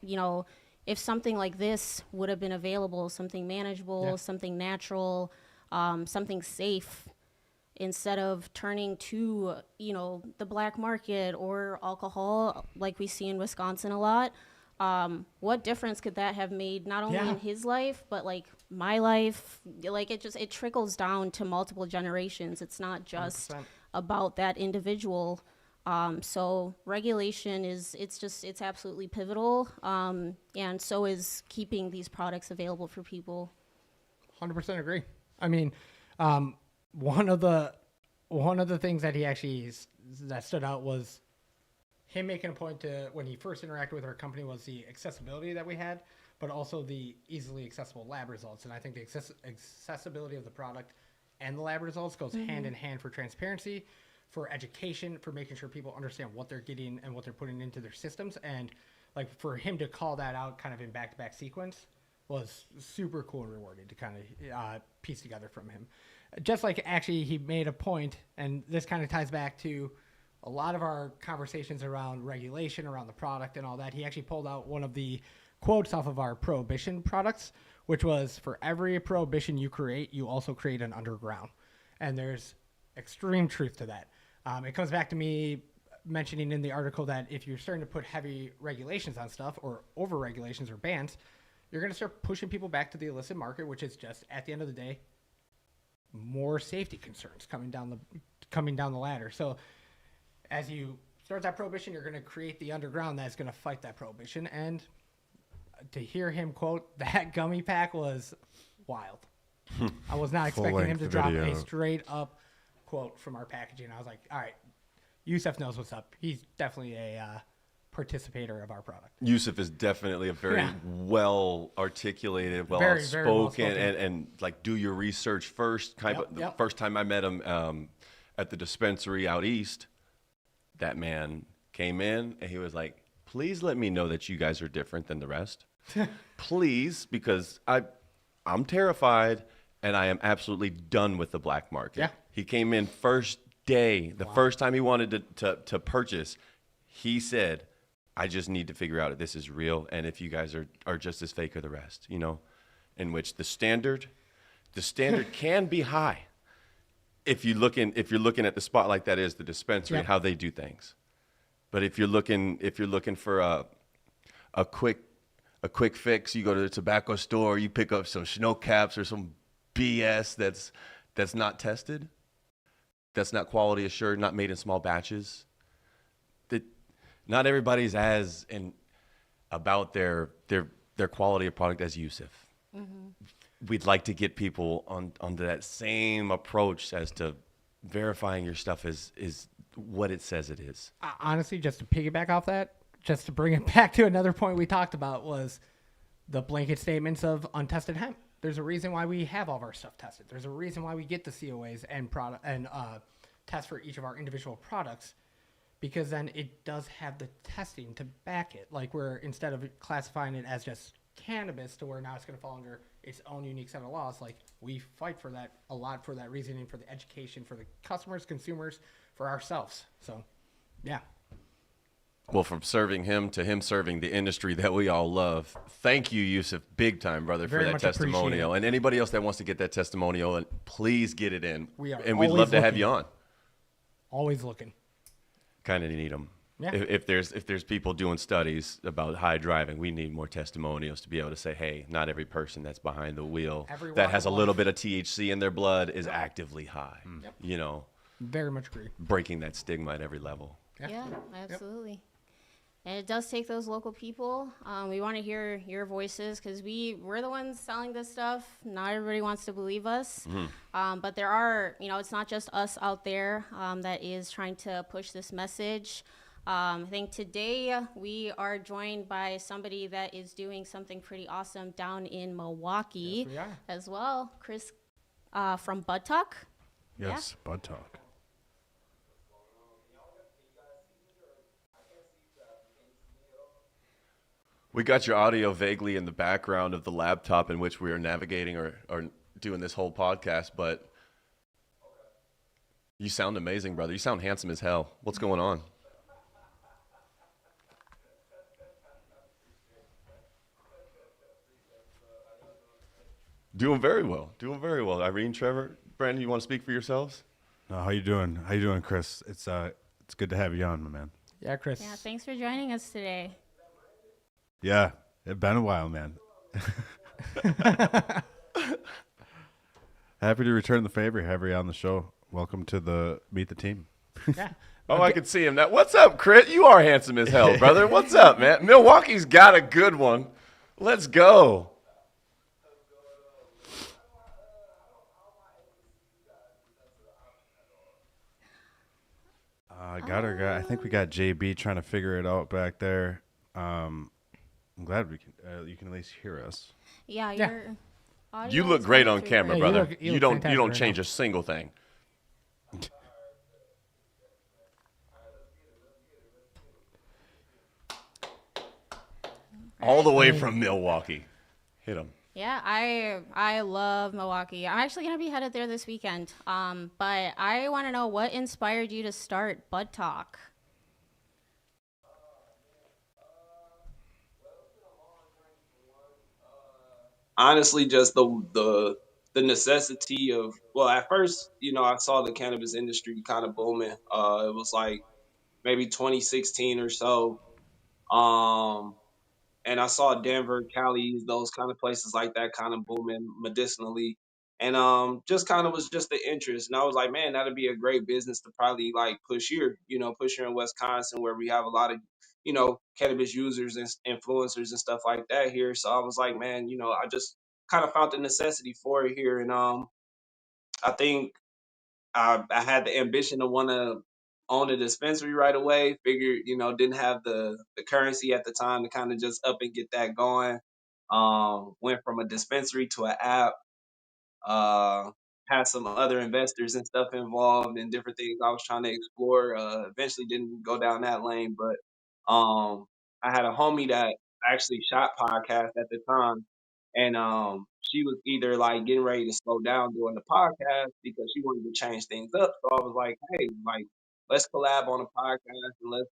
if something like this would have been available, something manageable, something natural, something safe, instead of turning to, the black market or alcohol like we see in Wisconsin a lot, what difference could that have made not only in his life, but like my life? Like it trickles down to multiple generations. It's not just 100%. About that individual. So regulation it's absolutely pivotal. And so is keeping these products available for people. 100% agree. I mean, one of the things that he actually that stood out was him making a point to, when he first interacted with our company, was the accessibility that we had, but also the easily accessible lab results. And I think the accessibility of the product and the lab results goes hand in hand for transparency, for education, for making sure people understand what they're getting and what they're putting into their systems. And like for him to call that out kind of in back-to-back sequence was super cool and rewarding to kind of piece together from him. Just like actually he made a point, and this kind of ties back to a lot of our conversations around regulation, around the product and all that. He actually pulled out one of the quotes off of our Prohibition products, which was, for every prohibition you create, you also create an underground. And there's extreme truth to that. It comes back to me mentioning in the article that if you're starting to put heavy regulations on stuff, or over regulations or bans, you're going to start pushing people back to the illicit market, which is just, at the end of the day, more safety concerns coming down the ladder. So as you start that prohibition, you're going to create the underground that's going to fight that prohibition. And to hear him quote that gummy pack was wild. I was not expecting him to drop a straight up quote from our packaging. I was like, all right, YUSUF knows what's up. He's definitely a participator of our product. YUSUF is definitely a very well articulated, well outspoken, and like do your research first. The first time I met him at the dispensary out east, that man came in and he was like, please let me know that you guys are different than the rest. Please, because I'm terrified and I am absolutely done with the black market. Yeah. He came in first day, the first time he wanted to purchase, he said, I just need to figure out if this is real and if you guys are just as fake as the rest, in which the standard can be high. If you're looking at the spotlight that is the dispensary and how they do things. But if you're looking for a quick fix, you go to the tobacco store, you pick up some snow caps or some BS that's not tested, that's not quality assured, not made in small batches. That not everybody's as about their quality of product as YUSUF. We'd like to get people onto that same approach as to verifying your stuff is what it says it is. Honestly, just to piggyback off that, just to bring it back to another point we talked about, was the blanket statements of untested hemp. There's a reason why we have all of our stuff tested. There's a reason why we get the COAs and test for each of our individual products, because then it does have the testing to back it. Like, we're, instead of classifying it as just cannabis to where now it's going to fall under its own unique set of laws, like, we fight for that a lot, for that reasoning, for the education, for the customers, consumers, for ourselves. So, yeah. Well, from serving him to him serving the industry that we all love. Thank you, YUSUF, big time, brother, for that testimonial. And anybody else that wants to get that testimonial, and please get it in. And we'd love to have you on. Always looking. Kind of need them. Yeah. If there's people doing studies about high driving, we need more testimonials to be able to say, hey, not every person that's behind the wheel that has a little bit of THC in their blood is actively high. Yep. You know, very much agree. Breaking that stigma at every level. Yeah, absolutely. Yep. And it does take those local people. We want to hear your voices, because we're the ones selling this stuff. Not everybody wants to believe us. Mm-hmm. But there are, it's not just us out there that is trying to push this message. I think today we are joined by somebody that is doing something pretty awesome down in Milwaukee as well. Chris from Bud Talk. Yes, yeah. Bud Talk. We got your audio vaguely in the background of the laptop in which we are navigating or doing this whole podcast, but you sound amazing, brother. You sound handsome as hell. What's going on? Doing very well. Doing very well. Irene, Trevor, Brandon, you want to speak for yourselves? No, how you doing? How you doing, Chris? It's good to have you on, my man. Yeah, Chris. Yeah, thanks for joining us today. Yeah, it's been a while, man. Happy to return the favor, have you on the show. Welcome to the Meet the Team. Yeah. Oh, I can see him now. What's up, Chris? You are handsome as hell, brother. What's up, man? Milwaukee's got a good one. Let's go. I think we got JB trying to figure it out back there. I'm glad we can. You can at least hear us. Yeah, your audio. You look great on camera, brother. You don't change a single thing. All the way from Milwaukee. Hit him. Yeah, I love Milwaukee. I'm actually going to be headed there this weekend. But I want to know, what inspired you to start Bud Talk? Honestly, just the necessity of, well, at first, I saw the cannabis industry kind of booming. It was like maybe 2016 or so. And I saw Denver, Cali, those kind of places like that kind of booming medicinally. And just kind of was just the interest. And I was like, man, that'd be a great business to probably like push here in Wisconsin, where we have a lot of, cannabis users and influencers and stuff like that here. So I was like, man, I just kind of found the necessity for it here. And I think I had the ambition to want to own a dispensary right away. Figured, didn't have the currency at the time to kind of just up and get that going. Went from a dispensary to an app. Had some other investors and stuff involved and different things I was trying to explore. Eventually didn't go down that lane, but I had a homie that actually shot podcast at the time, and she was either like getting ready to slow down doing the podcast because she wanted to change things up. So I was like, hey, like, let's collab on a podcast and let's,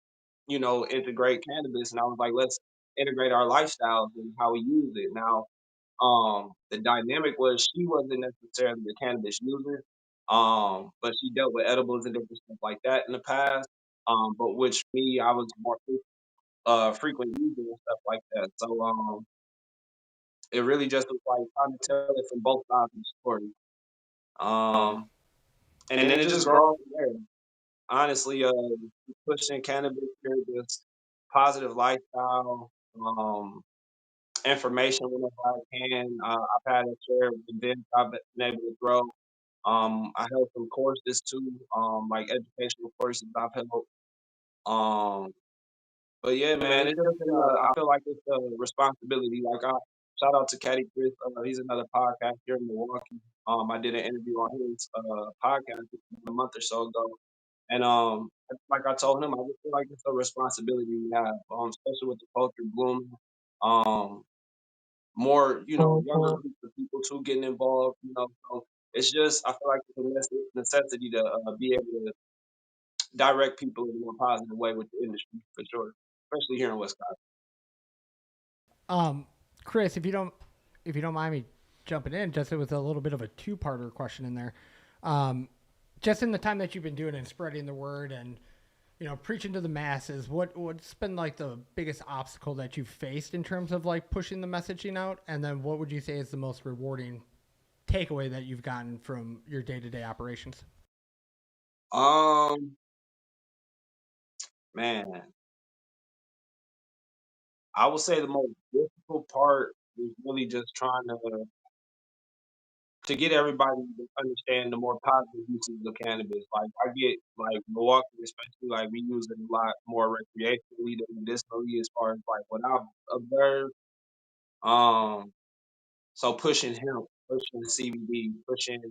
integrate cannabis. And I was like, let's integrate our lifestyles and how we use it. Now, the dynamic was she wasn't necessarily a cannabis user, but she dealt with edibles and different stuff like that in the past. But which me, I was more frequent user and stuff like that. So it really just was like trying to tell it from both sides of the story. And then it just grows from there. Honestly, pushing cannabis, this positive lifestyle, information whenever I can. I've had a share of events I've been able to grow. I held some courses too, like educational courses I've held. But yeah, man, it's just I feel like it's a responsibility. Like I shout out to Caddy Chris. He's another podcast here in Milwaukee. I did an interview on his podcast a month or so ago, and like I told him, I just feel like it's a responsibility we have, especially with the culture blooming. More, younger groups of people too getting involved. So it's just, I feel like it's a necessity to be able to direct people in a more positive way with the industry for sure, especially here in Wisconsin. Chris, if you don't mind me jumping in, just it was a little bit of a two-parter question in there. Just in the time that you've been doing and spreading the word and preaching to the masses, what's been like the biggest obstacle that you've faced in terms of like pushing the messaging out? And then what would you say is the most rewarding takeaway that you've gotten from your day-to-day operations? Man, I would say the most difficult part is really just trying to get everybody to understand the more positive uses of cannabis. Like I get like Milwaukee, especially like we use it a lot more recreationally than medicinally as far as like what I've observed. So pushing hemp, pushing CBD, pushing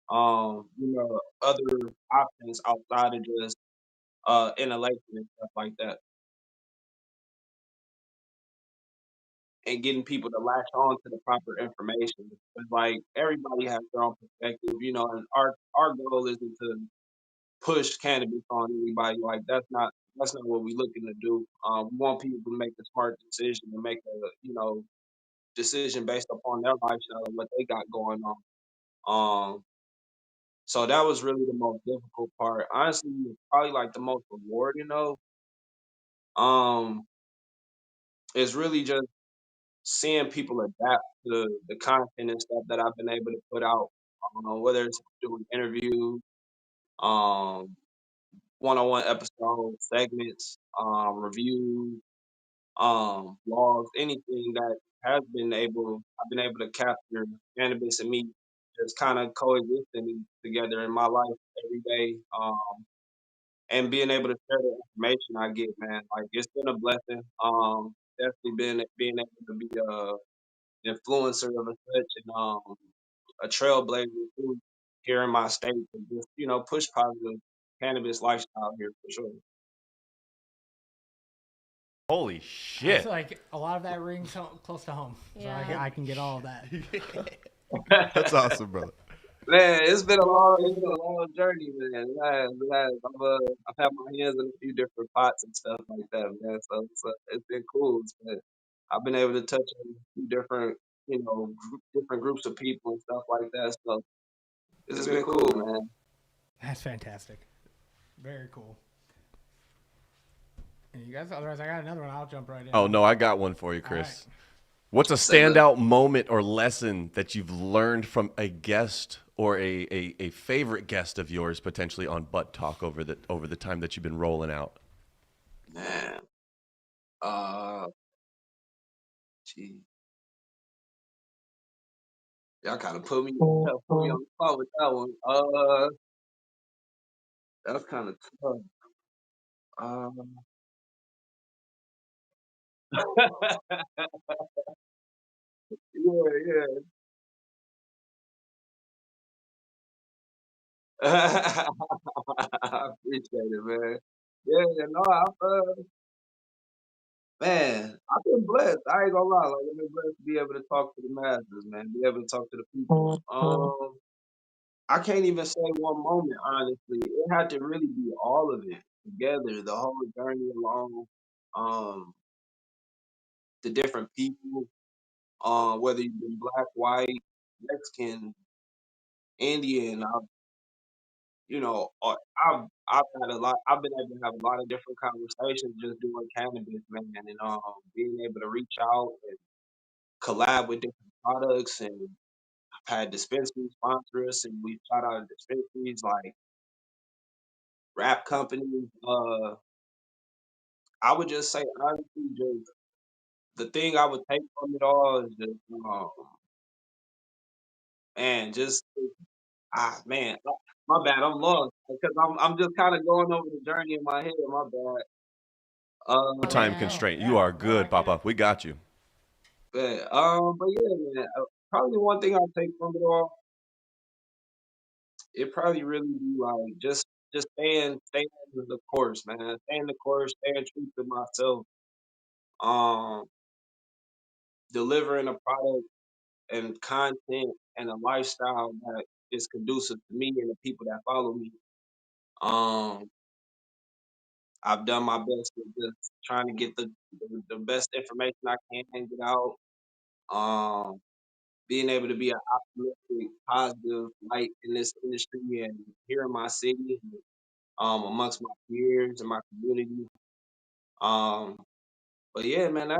other options outside of just inhalation and stuff like that. And getting people to latch on to the proper information. It's like everybody has their own perspective, and our goal isn't to push cannabis on anybody. Like that's not what we're looking to do. We want people to make a smart decision and make a decision based upon their lifestyle and what they got going on. So that was really the most difficult part. Honestly, probably like the most rewarding though. Is really just seeing people adapt to the content and stuff that I've been able to put out, whether it's doing interviews, um, one-on-one episodes, segments, reviews, blogs, anything that I've been able to capture cannabis and me just kind of coexisting together in my life every day, and being able to share the information I get, man. Like it's been a blessing. Definitely been being able to be influencer of a such and a trailblazer too here in my state and just push positive cannabis lifestyle here for sure. Holy shit! It's like a lot of that rings close to home, yeah. So I can get all of that. That's awesome, brother. Man, it's been a long journey, man. I've had my hands in a few different pots and stuff like that, man. So it's been cool. I've been able to touch on a few different, different groups of people and stuff like that. So it's just been cool, man. That's fantastic. Very cool. And you guys, otherwise I got another one. I'll jump right in. Oh no, I got one for you, Chris. Right. What's a standout moment or lesson that you've learned from a guest or a favorite guest of yours potentially on Butt Talk over the time that you've been rolling out? Man, gee, y'all kind of put me on the spot with that one. That's kind of tough. Yeah. I appreciate it, man. Yeah, no, man, I've been blessed. I ain't gonna lie, like I've been blessed to be able to talk to the masses, man. Be able to talk to the people. I can't even say one moment, honestly. It had to really be all of it together, the whole journey along, the different people, whether you've been black, white, Mexican, Indian, I've had a lot. I've been able to have a lot of different conversations just doing cannabis, man, and being able to reach out and collab with different products. And I've had dispensaries sponsor us, and we shout out dispensaries like rap companies. I would just say honestly, just the thing I would take from it all is just, man, just man, my bad, I'm lost because I'm just kind of going over the journey in my head. My bad. Time constraint. You are good, Papa. We got you. But yeah, man. Probably one thing I'll take from it all, it probably really be like just staying the course, man. Staying the course, staying true to myself. Um, delivering a product and content and a lifestyle that is conducive to me and the people that follow me. Um, I've done my best with just trying to get the best information I can get out. Um, being able to be an optimistic, positive light in this industry and here in my city, amongst my peers and my community. Um, but yeah, man,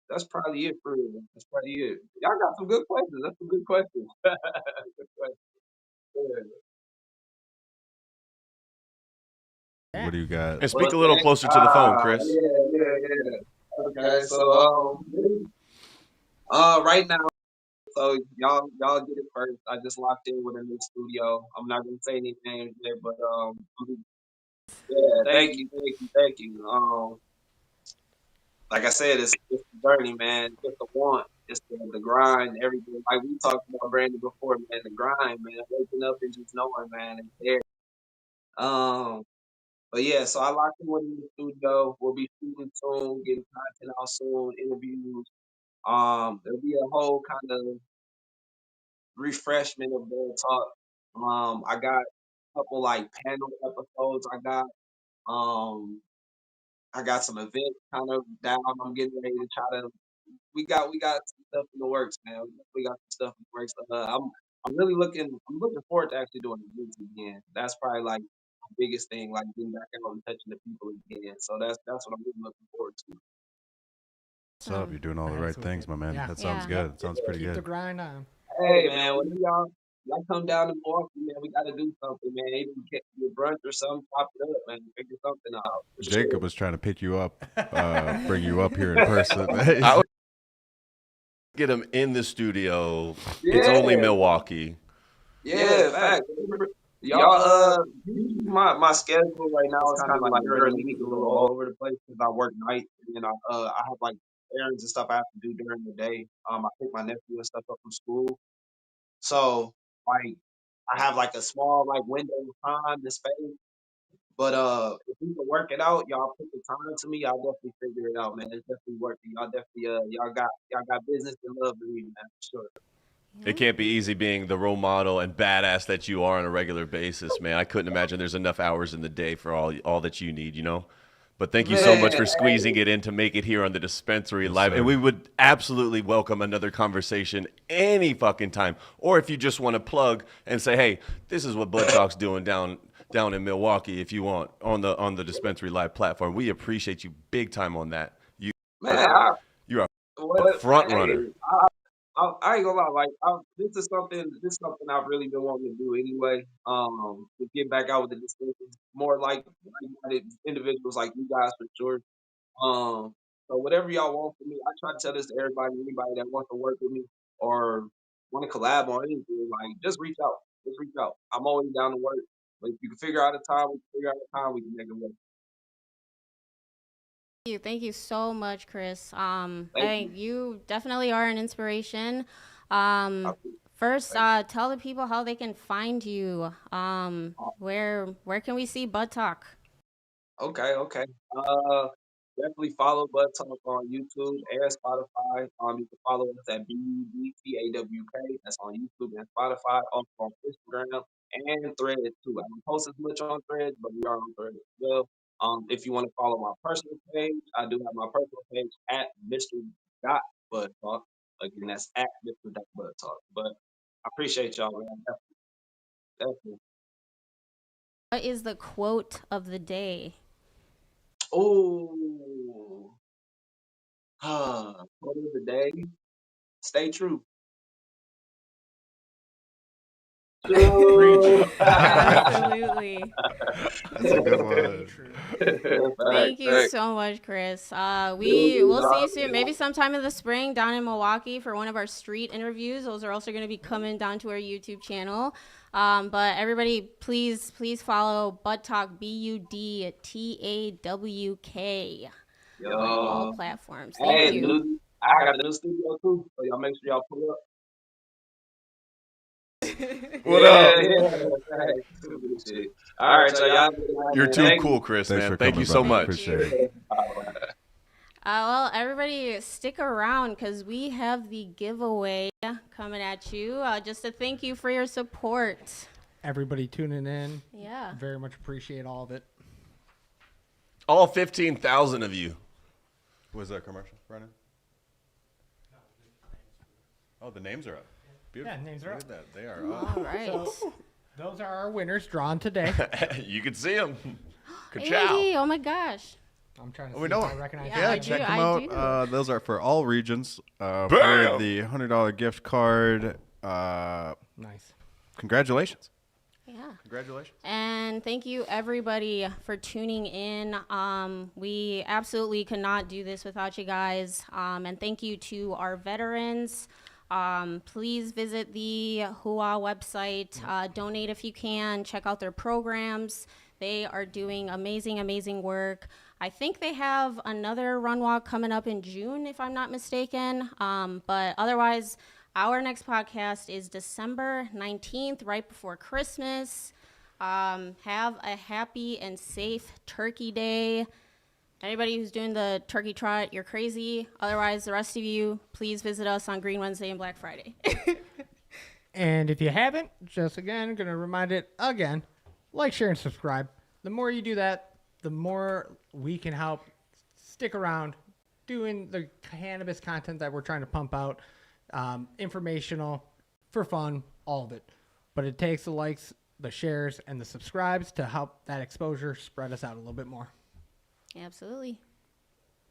that's probably it for real. That's probably it. Y'all got some good questions. That's some good questions. Good questions. Yeah. What do you got? And speak Well, a little thanks. closer to the phone, Chris. Yeah. Okay, so right now, so y'all get it first. I just locked in with a new studio. I'm not gonna say any names there, but yeah, thank you. Like I said, it's the journey, man. It's the want, it's the grind, everything. Like we talked about Brandon before, man. The grind, man. Waking up and just knowing, man, it's there. Um, but yeah, so I locked in with a new studio. We'll be shooting soon, getting content out soon, interviews. There'll be a whole kind of refreshment of their talk. I got a couple like panel episodes. I got some events kind of down. I'm getting ready to try to. We got some stuff in the works, man. We got some stuff in the works. I'm really looking. I'm looking forward to actually doing events again. That's probably like the biggest thing, like getting back out and touching the people again. So that's what I'm really looking forward to. What's up? You're doing all the right things, my man. Yeah. That sounds Yeah. good. It sounds pretty Keep the good. grind on. Hey man, when y'all come down to Milwaukee, man, we gotta do something, man. Even get a brunch or something, pop it up, man. Figure something out. For Jacob sure. was trying to pick you up, bring you up here in person. I would get him in the studio. It's Yeah, only Milwaukee. yeah, fact. Y'all, my schedule right now is kind of like during the week a little all over the place because I work night and I have like errands and stuff I have to do during the day. I pick my nephew and stuff up from school, so like I have like a small like window of time to space. But if we can work it out, y'all put the time to me, I'll definitely figure it out, man. It's definitely working. Y'all definitely y'all got business and love to me, man, for sure. It can't be easy being the role model and badass that you are on a regular basis, man. I couldn't imagine there's enough hours in the day for all that you need, you know? But thank you so much for squeezing it in to make it here on the Dispensary Live. sir. And we would absolutely welcome another conversation any fucking time. Or if you just want to plug and say, hey, this is what Bud Talk's doing down in Milwaukee if you want on the Dispensary Live platform. We appreciate you big time on that. Man, You're a front runner. I ain't gonna lie, like this is something I've really been wanting to do anyway. To get back out with the distinctions, more like individuals like you guys for sure. Um, so whatever y'all want from me, I try to tell this to everybody, anybody that wants to work with me or want to collab on anything, like just reach out. Just reach out. I'm always down to work. But if you can figure out a time, we can make it work. Thank you so much, Chris. Thank you. You definitely are an inspiration. I First, appreciate tell the people how they can find you. Where can we see Bud Talk? Okay. Definitely follow Bud Talk on YouTube and Spotify. You can follow us at BUDTAWK. That's on YouTube and Spotify. Also on Instagram and Threads too. I don't post as much on Threads, but we are on Threads as well. If you want to follow my personal page, I do have my personal page at Mr. Dot Bud Talk. Again, that's at Mr. Dot Bud Talk. But I appreciate y'all, man. Definitely. What is the quote of the day? Oh, quote of the day. Stay true. Absolutely. That's a good one. Thank you so much, Chris. We'll see you soon. Maybe sometime in the spring down in Milwaukee for one of our street interviews. Those are also going to be coming down to our YouTube channel. But everybody, please follow Bud Talk, BUDTAWK on all platforms. Thank you. I got the new studio too, so y'all make sure y'all pull up. What up? Shit. All right, so y'all. You're too cool, Chris, man. Thank you so much. Appreciate it. Well, everybody stick around because we have the giveaway coming at you. Just to thank you for your support. Everybody tuning in. Yeah. Very much appreciate all of it. All 15,000 of you. Was that commercial running? Oh, the names are up. Beautiful. Yeah, names are up. Look at that. They are up. All right. So, those are our winners drawn today. You can see them. Hey, oh my gosh. I'm trying to We see know if I it. recognize Yeah, Yeah, I check do, them I out. Those are for all regions. For Bam! the $100 gift card. Nice. Congratulations. Yeah. Congratulations. And thank you, everybody, for tuning in. We absolutely could not do this without you guys. And thank you to our veterans. Please visit the Hooah website. Donate if you can. Check out their programs. They are doing amazing, amazing work. I think they have another run walk coming up in June, if I'm not mistaken. But otherwise, our next podcast is December 19th, right before Christmas. Have a happy and safe Turkey Day. Anybody who's doing the turkey trot, you're crazy. Otherwise, the rest of you, please visit us on Green Wednesday and Black Friday. And if you haven't, just again, going to remind it again, like, share, and subscribe. The more you do that, the more we can help stick around doing the cannabis content that we're trying to pump out. Informational, for fun, all of it. But it takes the likes, the shares, and the subscribes to help that exposure spread us out a little bit more. Absolutely.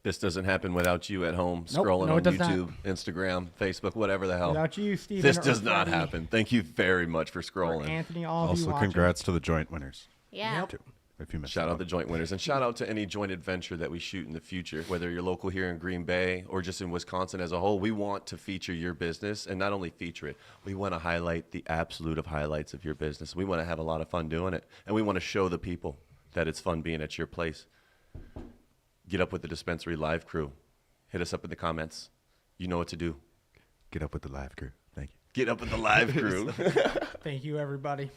This doesn't happen without you at home Nope, scrolling no, on it does YouTube, Instagram, Facebook, whatever the hell. Without you, Steven. This or does not Freddie, happen. Thank you very much for or scrolling. Anthony, all of you Also, watching. congrats to the joint winners. Yeah. Yep. Too, if you missed Shout that out the joint winners, and shout out to any joint adventure that we shoot in the future, whether you're local here in Green Bay or just in Wisconsin as a whole. We want to feature your business, and not only feature it, we want to highlight the absolute of highlights of your business. We want to have a lot of fun doing it, and we want to show the people that it's fun being at your place. Get up with the Dispensary Live crew. Hit us up in the comments. You know what to do. Get up with the live crew. Thank you. Get up with the live crew. Thank you, everybody.